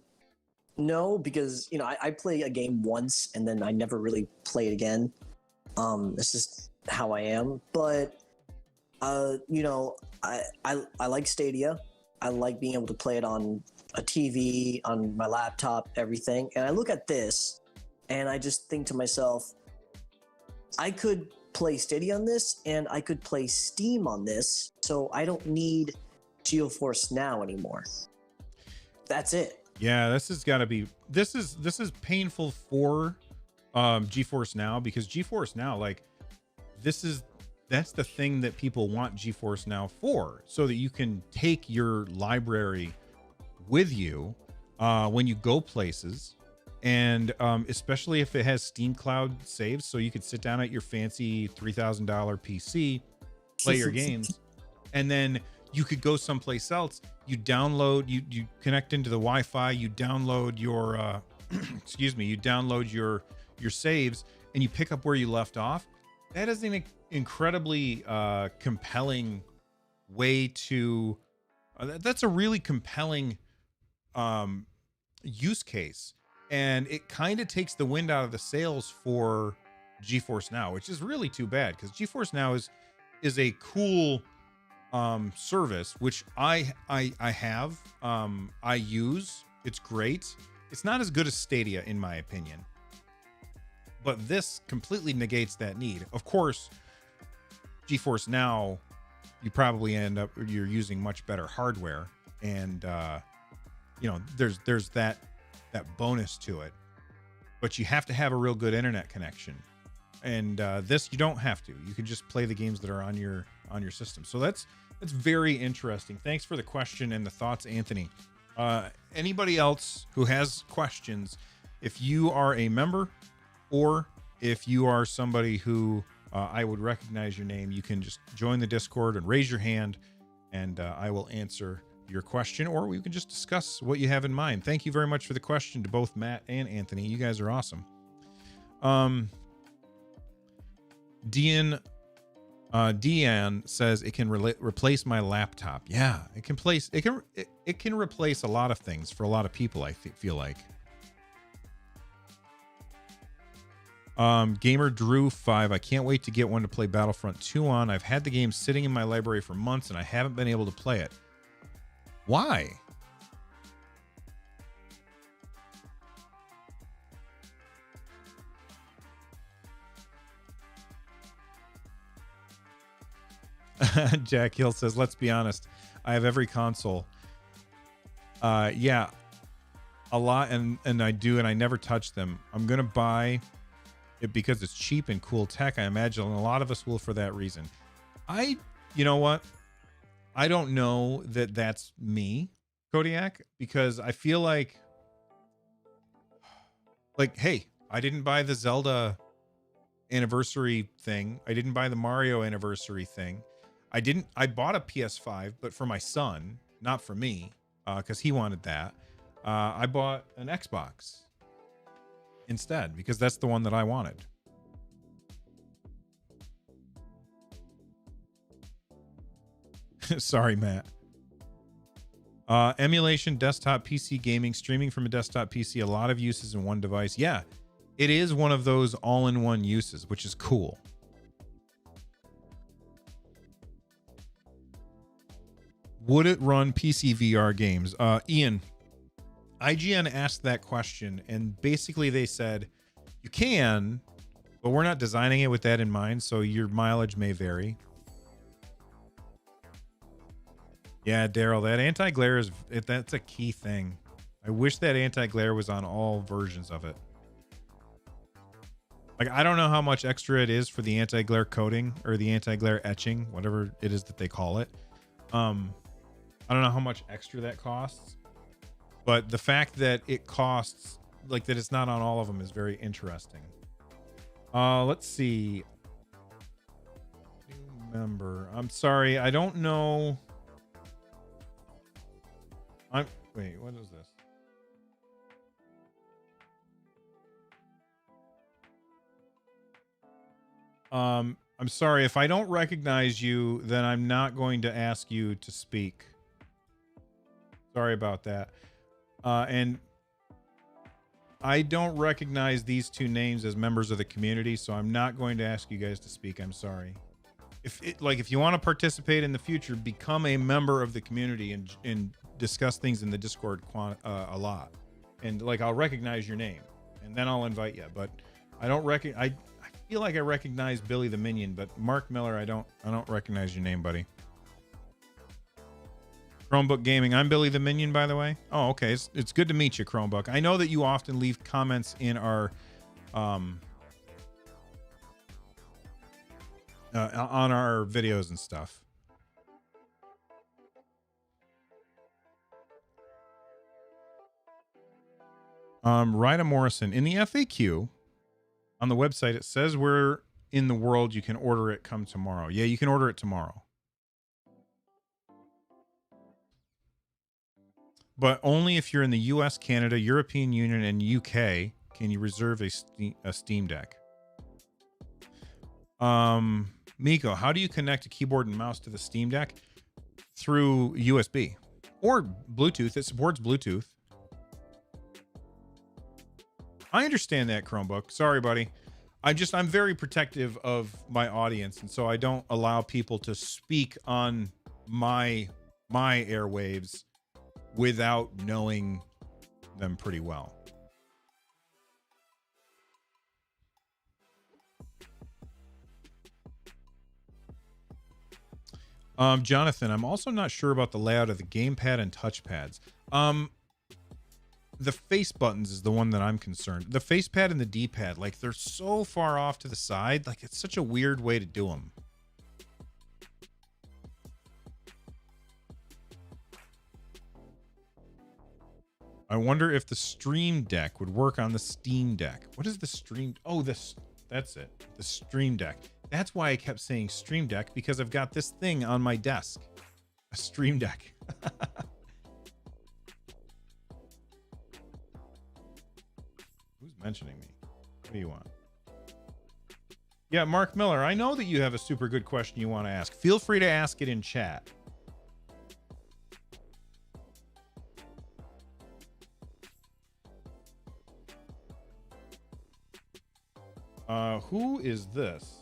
no, because, you know, I play a game once and then I never really play it again. This is how I am. But, you know, I like Stadia. I like being able to play it on a TV, on my laptop, everything. And I look at this and I just think to myself, I could play Stadia on this and I could play Steam on this. So I don't need GeForce Now anymore. That's it. Yeah, this has got to be, this is painful for GeForce Now, because GeForce Now, like, that's the thing that people want GeForce Now for, so that you can take your library with you when you go places, and especially if it has Steam Cloud saves, so you could sit down at your fancy $3,000 PC, play your games, and then you could go someplace else. You download, you connect into the Wi-Fi, you download your excuse me, you download your saves, and you pick up where you left off. That is an incredibly compelling way to that's a really compelling use case, and it kind of takes the wind out of the sails for GeForce Now, which is really too bad, because GeForce Now is a cool service, which I have, I use. It's great. It's not as good as Stadia, in my opinion, but this completely negates that need. Of course, GeForce Now, you probably you're using much better hardware, and you know, there's that bonus to it, but you have to have a real good internet connection, and this, you don't have to. You can just play the games that are on your system. So that's very interesting. Thanks for the question and the thoughts, Anthony. Anybody else who has questions, if you are a member, or if you are somebody who I would recognize your name, you can just join the Discord and raise your hand, and I will answer your question, or we can just discuss what you have in mind. Thank you very much for the question to both Matt and Anthony. You guys are awesome. Deanne says it can replace my laptop. Yeah, it can replace a lot of things for a lot of people, I feel like. Gamer Drew 5, I can't wait to get one to play Battlefront 2 on. I've had the game sitting in my library for months and I haven't been able to play it. Why? Jack Hill says, let's be honest, I have every console. Yeah, a lot, and I do, and I never touch them. I'm gonna buy it because it's cheap and cool tech. I imagine a lot of us will for that reason. You know what? I don't know that that's me, Kodiak, because I feel like, hey, I didn't buy the Zelda anniversary thing. I didn't buy the Mario anniversary thing. I bought a PS5, but for my son, not for me, because he wanted that. I bought an Xbox instead, because that's the one that I wanted. Sorry, Matt. Emulation, desktop PC gaming, streaming from a desktop PC, a lot of uses in one device. Yeah, it is one of those all-in-one uses, which is cool. Would it run PC VR games? Ian, IGN asked that question, and basically they said, you can, but we're not designing it with that in mind, so your mileage may vary. Yeah, Daryl, that anti-glare that's a key thing. I wish that anti-glare was on all versions of it. Like, I don't know how much extra it is for the anti-glare coating or the anti-glare etching, whatever it is that they call it. I don't know how much extra that costs, but the fact that it costs like that it's not on all of them is very interesting. Let's see. New member. I'm sorry, I don't know. Wait, what is this? I'm sorry if I don't recognize you, then I'm not going to ask you to speak. Sorry about that. And I don't recognize these two names as members of the community, so I'm not going to ask you guys to speak. I'm sorry. If you want to participate in the future, become a member of the community and discuss things in the Discord a lot. And like, I'll recognize your name and then I'll invite you. But I don't I feel like I recognize Billy the Minion, but Mark Miller, I don't recognize your name, buddy. Chromebook Gaming. I'm Billy the Minion, by the way. Oh, okay. It's good to meet you, Chromebook. I know that you often leave comments in our on our videos and stuff. Rida Morrison, in the FAQ on the website, it says where in the world you can order it come tomorrow. Yeah, you can order it tomorrow. But only if you're in the US, Canada, European Union, and UK can you reserve a Steam Deck. Miko, how do you connect a keyboard and mouse to the Steam Deck? Through USB or Bluetooth. It supports Bluetooth. I understand that, Chromebook. Sorry, buddy. I'm very protective of my audience, and so I don't allow people to speak on my airwaves without knowing them pretty well. Jonathan, I'm also not sure about the layout of the gamepad and touchpads. The face buttons is the one that I'm concerned. The face pad and the D-pad, like, they're so far off to the side. Like, it's such a weird way to do them. I wonder if the Stream Deck would work on the Steam Deck. What is the Stream? Oh, that's it. The Stream Deck. That's why I kept saying Stream Deck, because I've got this thing on my desk. A Stream Deck. Who's mentioning me? What do you want? Yeah, Mark Miller, I know that you have a super good question you want to ask. Feel free to ask it in chat. Who is this?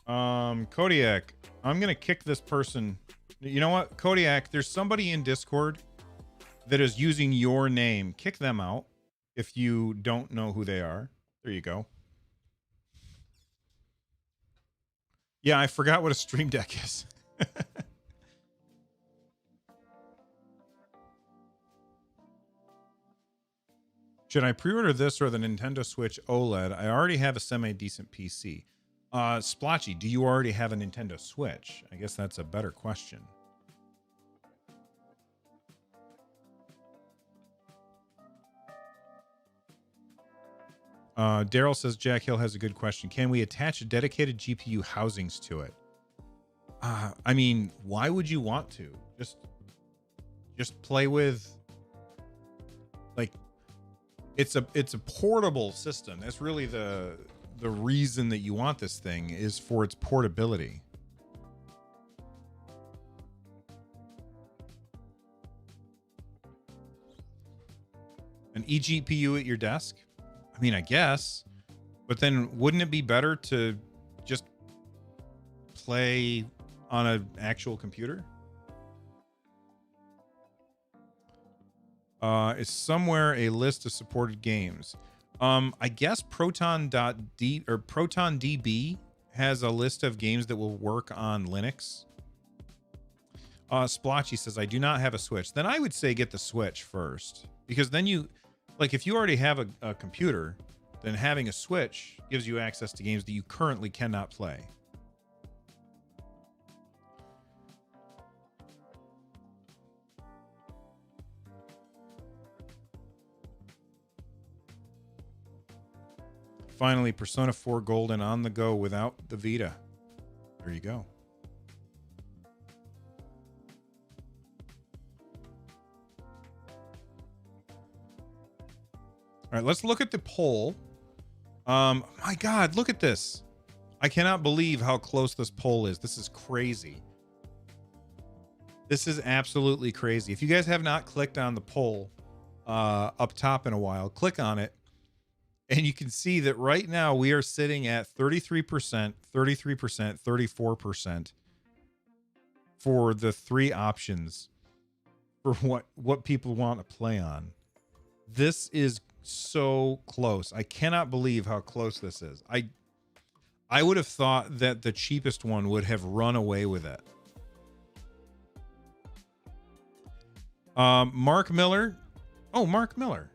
Kodiak, I'm gonna kick this person. You know what, Kodiak, there's somebody in Discord that is using your name. Kick them out if you don't know who they are. There you go. Yeah, I forgot what a Stream Deck is. Should I pre-order this or the Nintendo Switch OLED? I already have a semi-decent PC. Splotchy, do you already have a Nintendo Switch? I guess that's a better question. Daryl says Jack Hill has a good question. Can we attach dedicated GPU housings to it? I mean, why would you want to? Just play with, like, it's a portable system. That's really the reason that you want this thing, is for its portability. An eGPU at your desk? I mean, I guess, but then wouldn't it be better to just play on an actual computer? Is somewhere a list of supported games. I guess ProtonDB has a list of games that will work on Linux. Splotchy says, I do not have a Switch. Then I would say get the Switch first, because then you, like, if you already have a computer, then having a Switch gives you access to games that you currently cannot play. Finally, Persona 4 Golden on the go without the Vita. There you go. All right, let's look at the poll. My God, look at this. I cannot believe how close this poll is. This is crazy. This is absolutely crazy. If you guys have not clicked on the poll up top in a while, click on it. And you can see that right now we are sitting at 33%, 33%, 34% for the three options for what people want to play on. This is so close. I cannot believe how close this is. I would have thought that the cheapest one would have run away with it. Mark Miller. Oh, Mark Miller.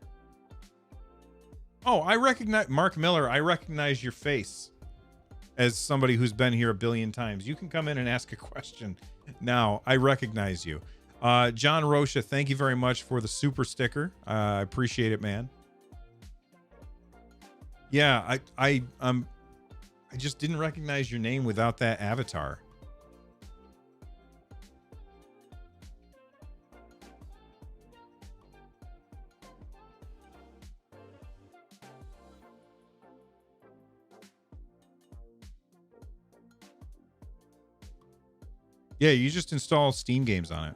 Oh, I recognize Mark Miller. I recognize your face as somebody who's been here a billion times. You can come in and ask a question now. I recognize you. John Rocha, thank you very much for the super sticker. I appreciate it, man. Yeah, I just didn't recognize your name without that avatar. Yeah, you just install Steam games on it.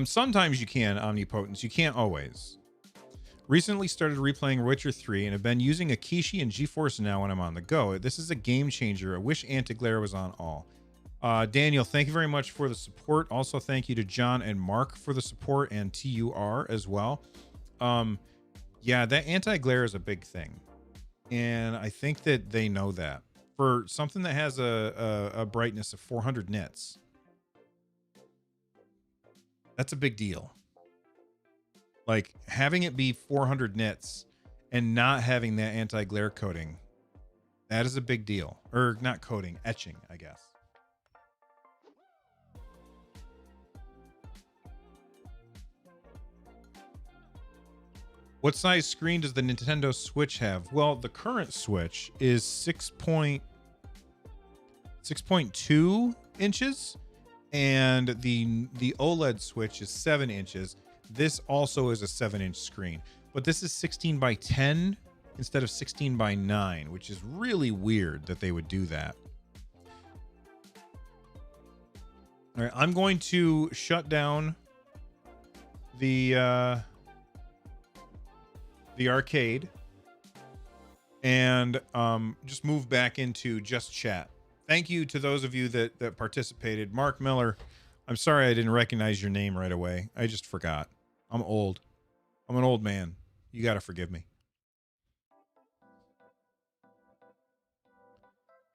Sometimes you can, Omnipotence. You can't always. Recently started replaying Witcher 3 and have been using Akishi and GeForce Now when I'm on the go. This is a game changer. I wish Anti-Glare was on all. Daniel, thank you very much for the support. Also, thank you to John and Mark for the support, and TUR as well. Yeah, that Anti-Glare is a big thing. And I think that they know that. For something that has a brightness of 400 nits, that's a big deal. Like, having it be 400 nits and not having that anti-glare coating, that is a big deal. Or not coating, etching, I guess. What size screen does the Nintendo Switch have? Well, the current Switch is 6.2 inches, and the OLED Switch is 7 inches. This also is a 7-inch screen, but this is 16 by 10 instead of 16 by 9, which is really weird that they would do that. All right, I'm going to shut down the arcade and just move back into just chat. Thank you to those of you that participated. Mark Miller, I'm sorry I didn't recognize your name right away. I just forgot. I'm old. I'm an old man. You got to forgive me.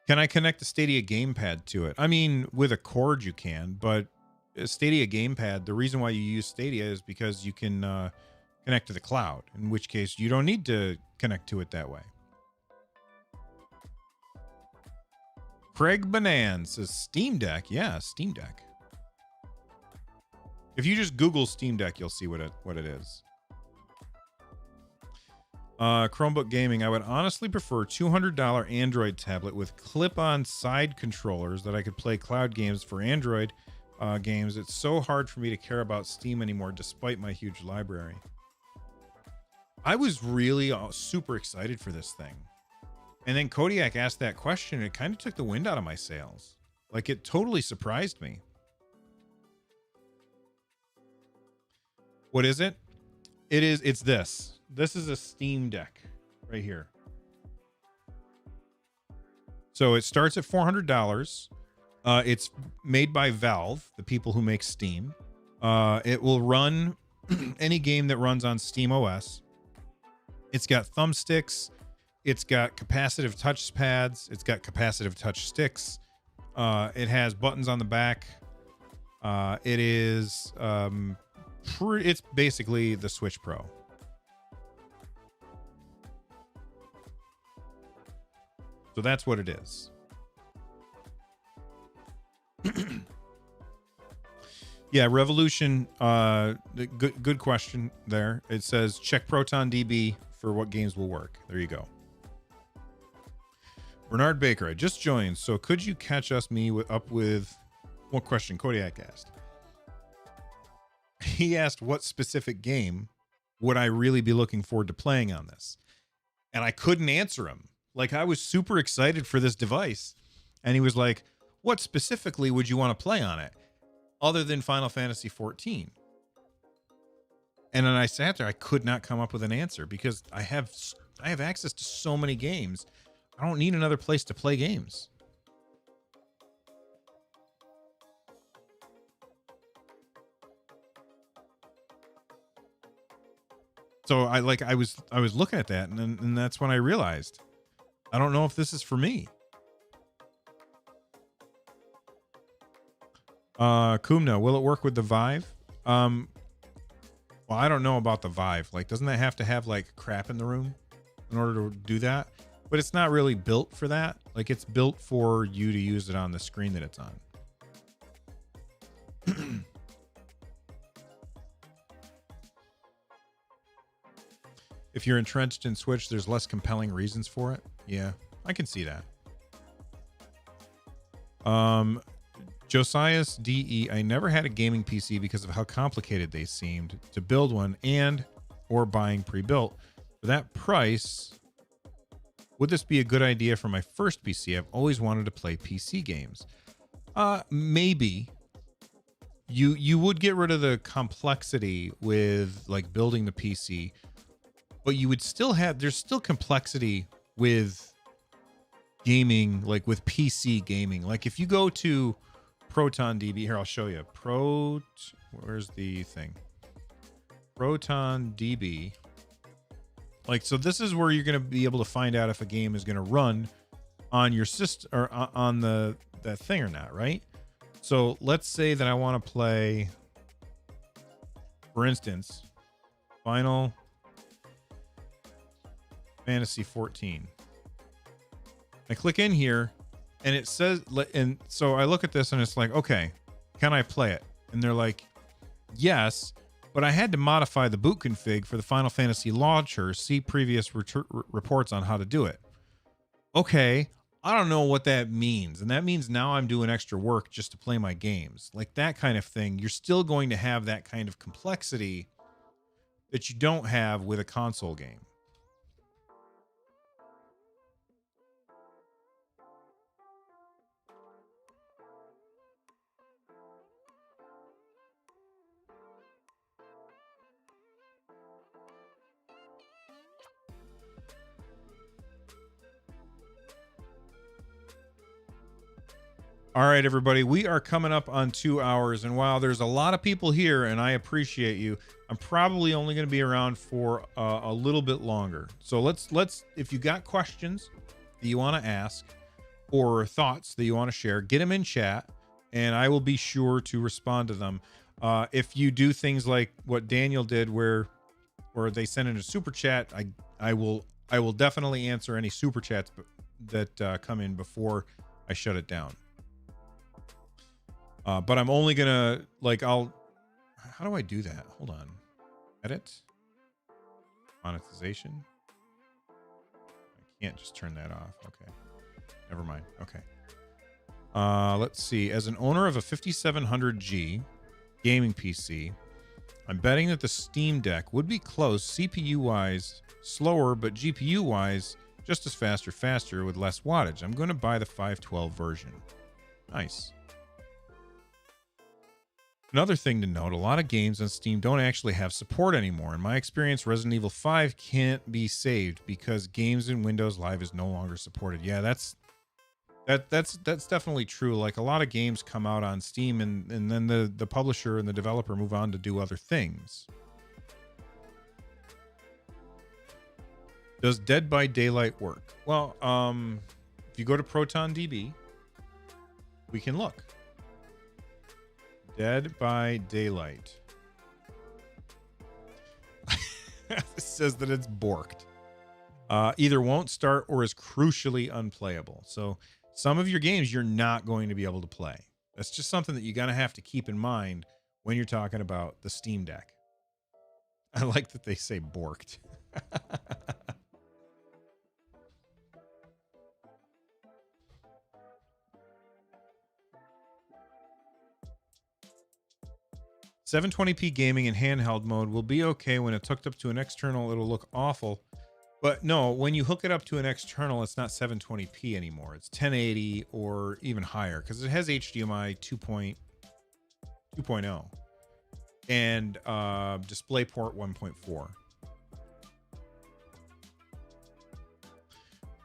Can I connect the Stadia gamepad to it? I mean, with a cord you can, but a Stadia gamepad, the reason why you use Stadia is because you can connect to the cloud, in which case you don't need to connect to it that way. Craig Banan says Steam Deck. Yeah, Steam Deck. If you just Google Steam Deck, you'll see what it is. Chromebook gaming. I would honestly prefer $200 Android tablet with clip-on side controllers that I could play cloud games for Android games. It's so hard for me to care about Steam anymore, despite my huge library. I was really super excited for this thing. And then Kodiak asked that question, and it kind of took the wind out of my sails. Like, it totally surprised me. What is it? It's this. This is a Steam Deck right here. So it starts at $400. It's made by Valve, the people who make Steam. It will run any game that runs on Steam OS. It's got thumbsticks. It's got capacitive touch pads. It's got capacitive touch sticks. It has buttons on the back. It is it's basically the Switch Pro. So that's what it is. Yeah, Revolution. Good question there. It says check Proton DB for what games will work. There you go. Bernard Baker, I just joined, so could you catch up with what question Kodiak asked? He asked what specific game would I really be looking forward to playing on this? And I couldn't answer him. Like, I was super excited for this device. And he was like, what specifically would you want to play on it other than Final Fantasy 14? And then I sat there. I could not come up with an answer because I have access to so many games. I don't need another place to play games. So I was looking at that, and that's when I realized I don't know if this is for me. Kumna, will it work with the Vive? Well, I don't know about the Vive. Like, doesn't that have to have like crap in the room in order to do that? But it's not really built for that. Like, it's built for you to use it on the screen that it's on. If you're entrenched in Switch, there's less compelling reasons for it. Yeah, I can see that. Josias DE, I never had a gaming PC because of how complicated they seemed to build one or buying pre-built. For that price, would this be a good idea for my first PC? I've always wanted to play PC games. Maybe. You would get rid of the complexity with like building the PC, but you would still there's still complexity with gaming, like with PC gaming. Like if you go to Proton DB, here, I'll show you. Where's the thing? Proton DB. Like, so this is where you're going to be able to find out if a game is going to run on your system or on that thing or not, right? So let's say that I want to play, for instance, Final Fantasy 14. I click in here and it says, and so I look at this and it's like, okay, can I play it? And they're like, yes, but I had to modify the boot config for the Final Fantasy launcher. See previous reports on how to do it. Okay, I don't know what that means. And that means now I'm doing extra work just to play my games. Like that kind of thing. You're still going to have that kind of complexity that you don't have with a console game. All right, everybody, we are coming up on 2 hours. And while there's a lot of people here and I appreciate you, I'm probably only going to be around for a little bit longer. So let's, if you got questions that you want to ask or thoughts that you want to share, get them in chat and I will be sure to respond to them. If you do things like what Daniel did where they send in a super chat, I will definitely answer any super chats that come in before I shut it down. But I'm only gonna how do I do that? Hold on. Edit. Monetization. I can't just turn that off. Okay. Never mind. Okay. Let's see. As an owner of a 5700G gaming PC, I'm betting that the Steam Deck would be close CPU-wise, slower, but GPU-wise, just as faster with less wattage. I'm going to buy the 512 version. Nice. Another thing to note, a lot of games on Steam don't actually have support anymore. In my experience, Resident Evil 5 can't be saved because games in Windows Live is no longer supported. Yeah, that's definitely true. Like a lot of games come out on Steam and then the publisher and the developer move on to do other things. Does Dead by Daylight work? Well, if you go to Proton DB, we can look. Dead by Daylight. It says that it's borked. Either won't start or is crucially unplayable. So some of your games you're not going to be able to play. That's just something that you're going to have to keep in mind when you're talking about the Steam Deck. I like that they say borked. $720p gaming in handheld mode will be okay. When it's hooked up to an external, it'll look awful. But no, when you hook it up to an external, it's not 720p anymore. It's 1080 or even higher because it has HDMI 2.0 and DisplayPort 1.4.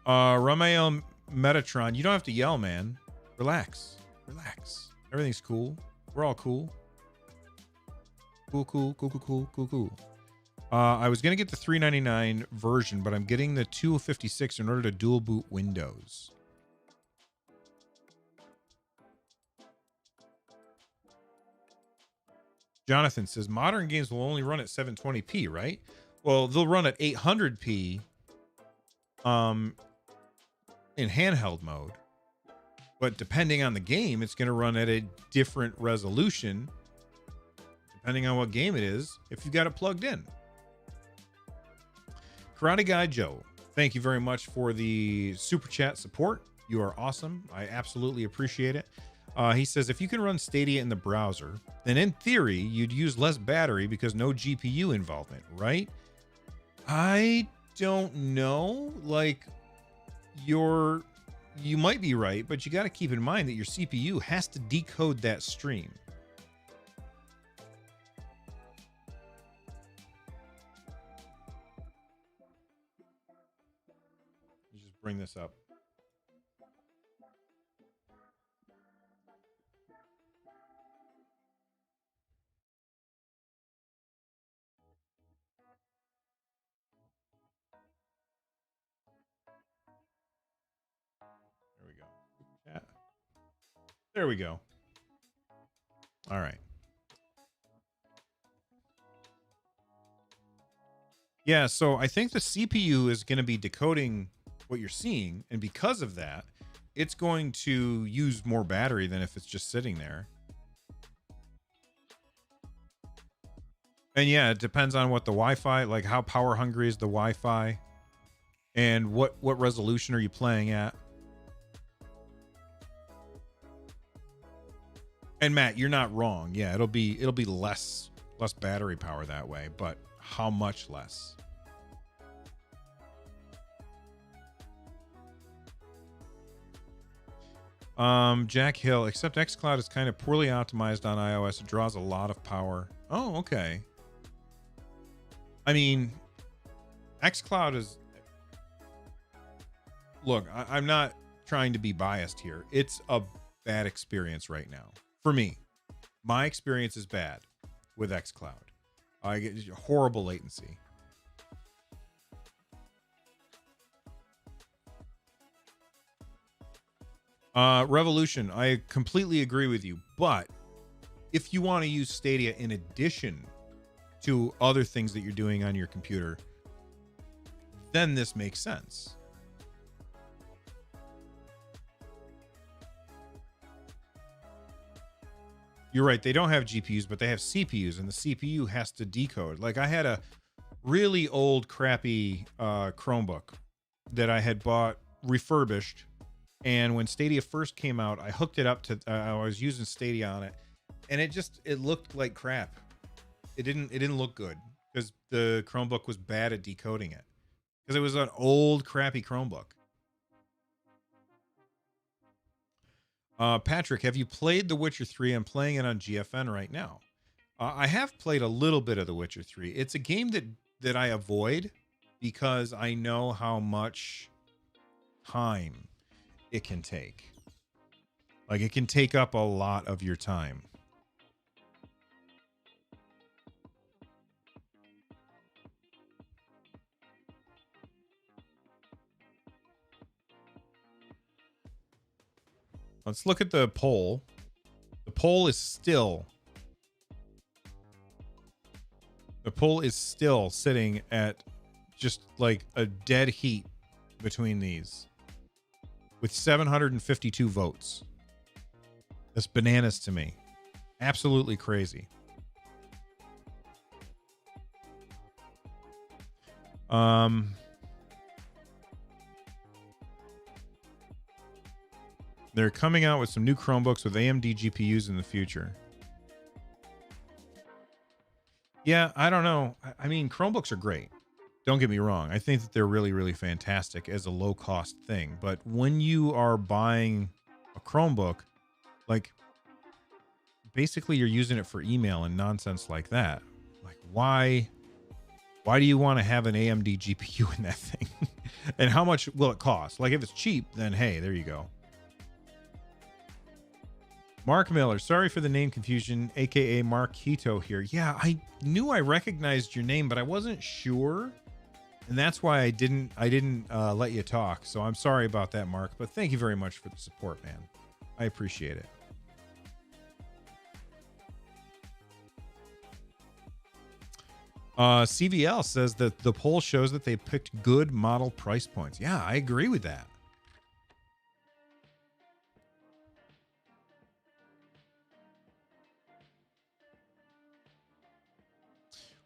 Ramael Metatron, you don't have to yell, man. Relax. Everything's cool. We're all cool. Cool. I was gonna get the $399 version, but I'm getting the 256 in order to dual boot Windows. Jonathan says modern games will only run at 720p, right? Well, they'll run at 800p in handheld mode. But depending on the game, it's going to run at a different resolution depending on what game it is if you've got it plugged in. Karate Guy Joe, thank you very much for the super chat support. You are awesome. I absolutely appreciate it. He says, if you can run Stadia in the browser, then in theory, you'd use less battery because no GPU involvement, right? I don't know. Like, you might be right, but you got to keep in mind that your CPU has to decode that stream. Let's just bring this up. There we go. All right. Yeah, so I think the CPU is going to be decoding what you're seeing, and because of that, it's going to use more battery than if it's just sitting there. And yeah, it depends on what the Wi-Fi, like how power hungry is the Wi-Fi, and what resolution are you playing at. And Matt, you're not wrong. Yeah, it'll be less battery power that way, but how much less? Jack Hill, except xCloud is kind of poorly optimized on iOS. It draws a lot of power. Oh, okay. I mean, xCloud is... Look, I'm not trying to be biased here. It's a bad experience right now. For me, my experience is bad with xCloud. I get horrible latency. Revolution, I completely agree with you. But if you want to use Stadia in addition to other things that you're doing on your computer, then this makes sense. You're right. They don't have GPUs, but they have CPUs, and the CPU has to decode. Like, I had a really old, crappy Chromebook that I had bought refurbished, and when Stadia first came out, I hooked it up to. I was using Stadia on it, and it looked like crap. It didn't look good because the Chromebook was bad at decoding it because it was an old, crappy Chromebook. Patrick, have you played The Witcher 3? I'm playing it on GFN right now. I have played a little bit of The Witcher 3. It's a game that I avoid because I know how much time it can take. Like, it can take up a lot of your time. Let's look at the poll. The poll is still sitting at just like a dead heat between these with 752 votes. That's bananas to me. Absolutely crazy. They're coming out with some new Chromebooks with AMD GPUs in the future. Yeah, I don't know. I mean, Chromebooks are great. Don't get me wrong. I think that they're really, really fantastic as a low-cost thing. But when you are buying a Chromebook, like, basically you're using it for email and nonsense like that. Like, why do you want to have an AMD GPU in that thing? And how much will it cost? Like, if it's cheap, then hey, there you go. Mark Miller, sorry for the name confusion, aka Marquito here. Yeah, I knew I recognized your name, but I wasn't sure, and that's why I didn't let you talk. So I'm sorry about that, Mark. But thank you very much for the support, man. I appreciate it. CVL says that the poll shows that they picked good model price points. Yeah, I agree with that.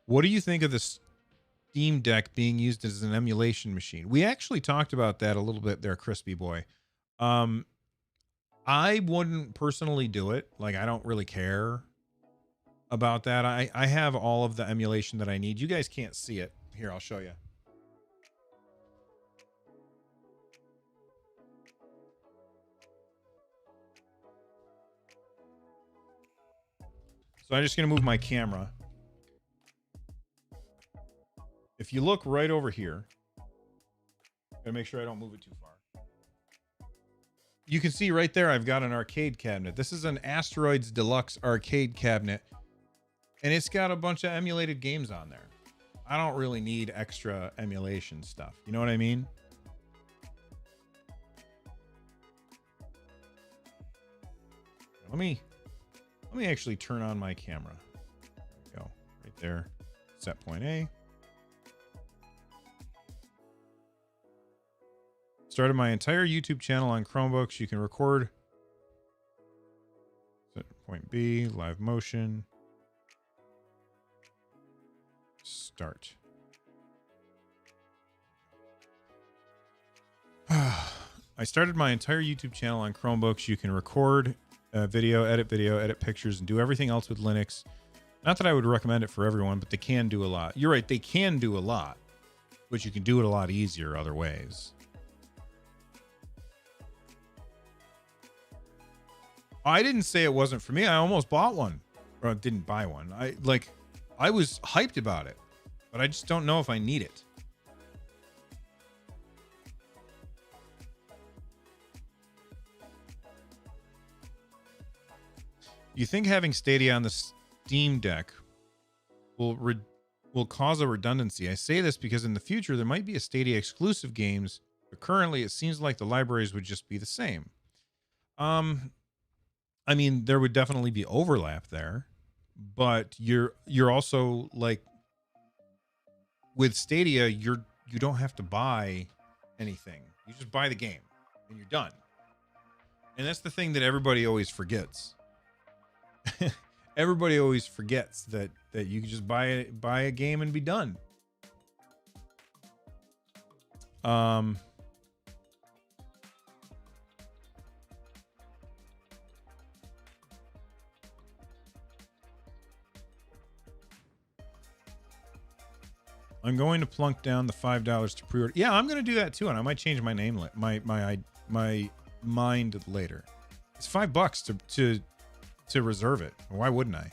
What do you think of the Steam Deck being used as an emulation machine? We actually talked about that a little bit there, Crispy Boy. I wouldn't personally do it. Like, I don't really care about that. I have all of the emulation that I need. You guys can't see it. Here, I'll show you. So I'm just going to move my camera. If you look right over here, gotta make sure I don't move it too far. You can see right there, I've got an arcade cabinet. This is an Asteroids Deluxe arcade cabinet, and it's got a bunch of emulated games on there. I don't really need extra emulation stuff. You know what I mean? Let me actually turn on my camera. There we go. Right there. Set point A. Started my entire YouTube channel on Chromebooks. You can record. Set point B, live motion. Start. I started my entire YouTube channel on Chromebooks. You can record video, edit pictures, and do everything else with Linux. Not that I would recommend it for everyone, but they can do a lot. You're right, they can do a lot, but you can do it a lot easier other ways. I didn't say it wasn't for me. I almost bought one. Or didn't buy one. I was hyped about it, but I just don't know if I need it. You think having Stadia on the Steam Deck will cause a redundancy? I say this because in the future there might be a Stadia exclusive games, but currently it seems like the libraries would just be the same. I mean, there would definitely be overlap there, but you're also like with Stadia, you don't have to buy anything. You just buy the game and you're done. And that's the thing that everybody always forgets. Everybody always forgets that you can just buy a game and be done. I'm going to plunk down the $5 to pre-order. Yeah, I'm going to do that too, and I might change my name, my mind later. It's $5 to reserve it. Why wouldn't I?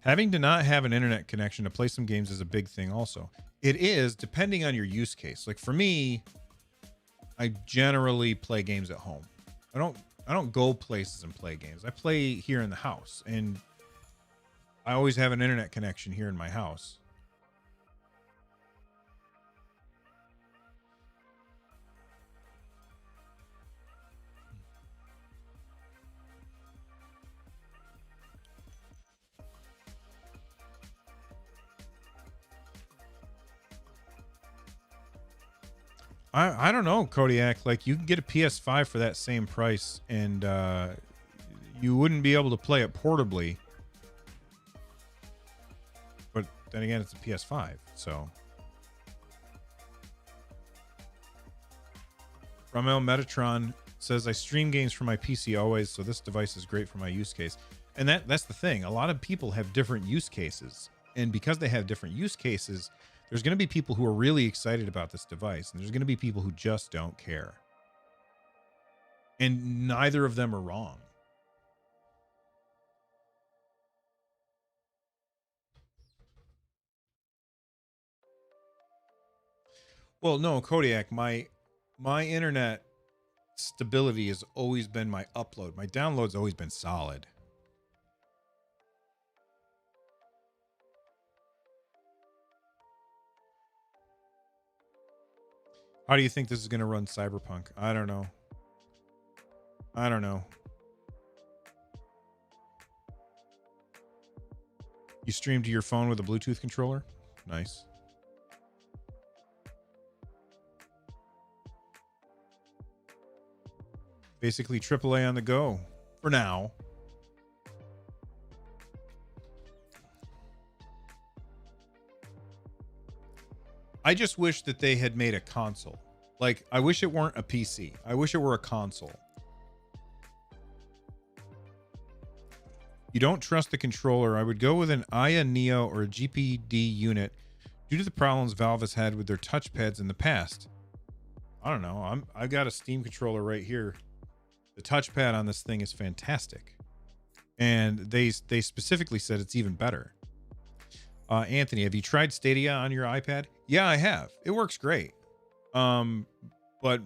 Having to not have an internet connection to play some games is a big thing also. It is, depending on your use case. Like for me, I generally play games at home. I don't go places and play games. I play here in the house, and I always have an internet connection here in my house. I don't know, Kodiak. Like, you can get a PS5 for that same price, and you wouldn't be able to play it portably. But then again, it's a PS5. So, Ramel Metatron says, I stream games from my PC always, so this device is great for my use case. And that's the thing. A lot of people have different use cases. And because they have different use cases, there's going to be people who are really excited about this device, and there's going to be people who just don't care. And neither of them are wrong. Well, no, Kodiak, my internet stability has always been my upload. My download's always been solid. How do you think this is going to run Cyberpunk? I don't know. I don't know. You stream to your phone with a Bluetooth controller? Nice. Basically AAA on the go for now. I just wish that they had made a console. Like, I wish it weren't a PC. I wish it were a console. You don't trust the controller. I would go with an Aya Neo or a GPD unit due to the problems Valve has had with their touchpads in the past. I don't know. I've got a Steam controller right here. The touchpad on this thing is fantastic. And they specifically said it's even better. Anthony, have you tried Stadia on your iPad? Yeah, I have. It works great. But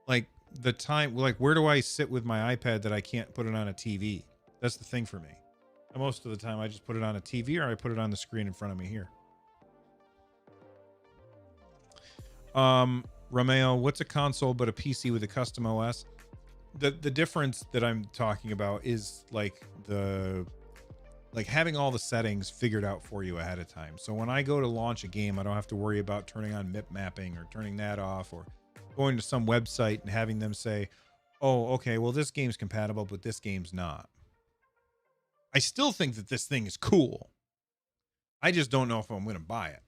like the time, like where do I sit with my iPad that I can't put it on a TV? That's the thing for me. And most of the time I just put it on a TV or I put it on the screen in front of me here. Romeo, what's a console but a PC with a custom OS? The difference that I'm talking about is like having all the settings figured out for you ahead of time. So when I go to launch a game, I don't have to worry about turning on MIP mapping or turning that off or going to some website and having them say, oh, okay, well, this game's compatible, but this game's not. I still think that this thing is cool. I just don't know if I'm going to buy it.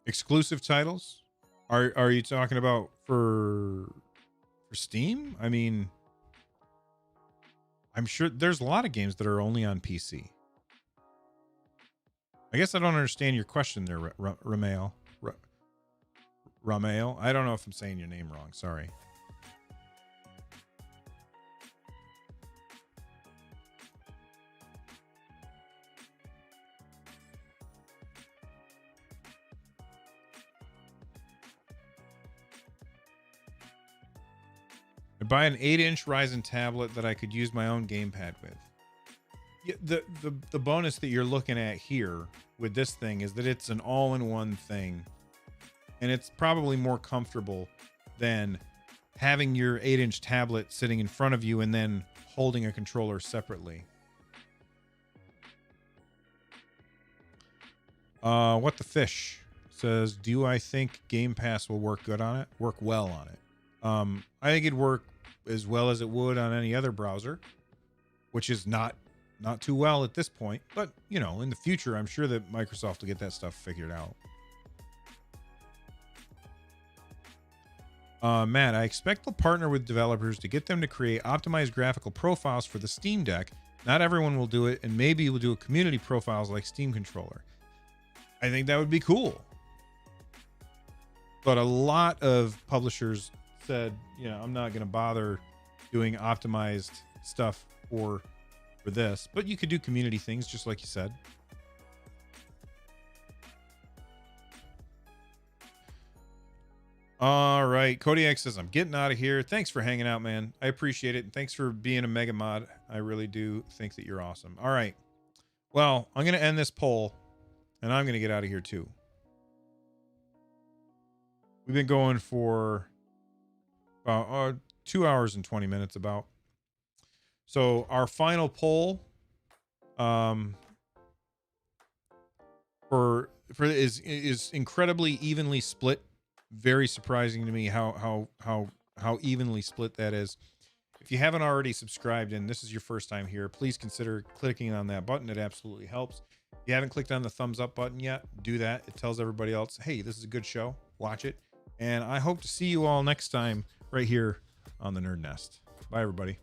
Exclusive titles? Are you talking about for Steam? I mean, I'm sure there's a lot of games that are only on PC. I guess I don't understand your question there, Ramel. Ramel? I don't know if I'm saying your name wrong. Sorry. I'd buy an 8-inch Ryzen tablet that I could use my own gamepad with. Yeah, the bonus that you're looking at here with this thing is that it's an all-in-one thing, and it's probably more comfortable than having your 8-inch tablet sitting in front of you and then holding a controller separately. What the fish says, do I think Game Pass will work well on it? I think it'd work as well as it would on any other browser, which is not too well at this point, but you know, in the future, I'm sure that Microsoft will get that stuff figured out. Matt, I expect they'll partner with developers to get them to create optimized graphical profiles for the Steam Deck. Not everyone will do it, and maybe we'll do a community profiles like Steam Controller. I think that would be cool. But a lot of publishers said, you know, I'm not going to bother doing optimized stuff for this, but you could do community things just like you said. All right. Kodiak says, I'm getting out of here. Thanks for hanging out, man. I appreciate it. And thanks for being a mega mod. I really do think that you're awesome. All right. Well, I'm going to end this poll and I'm going to get out of here too. We've been going for 2 hours and 20 minutes about. So our final poll, for is incredibly evenly split. Very surprising to me how evenly split that is. If you haven't already subscribed and this is your first time here, please consider clicking on that button. It absolutely helps. If you haven't clicked on the thumbs up button yet, do that. It tells everybody else, hey, this is a good show. Watch it. And I hope to see you all next time right here on the Nerd Nest. Bye, everybody.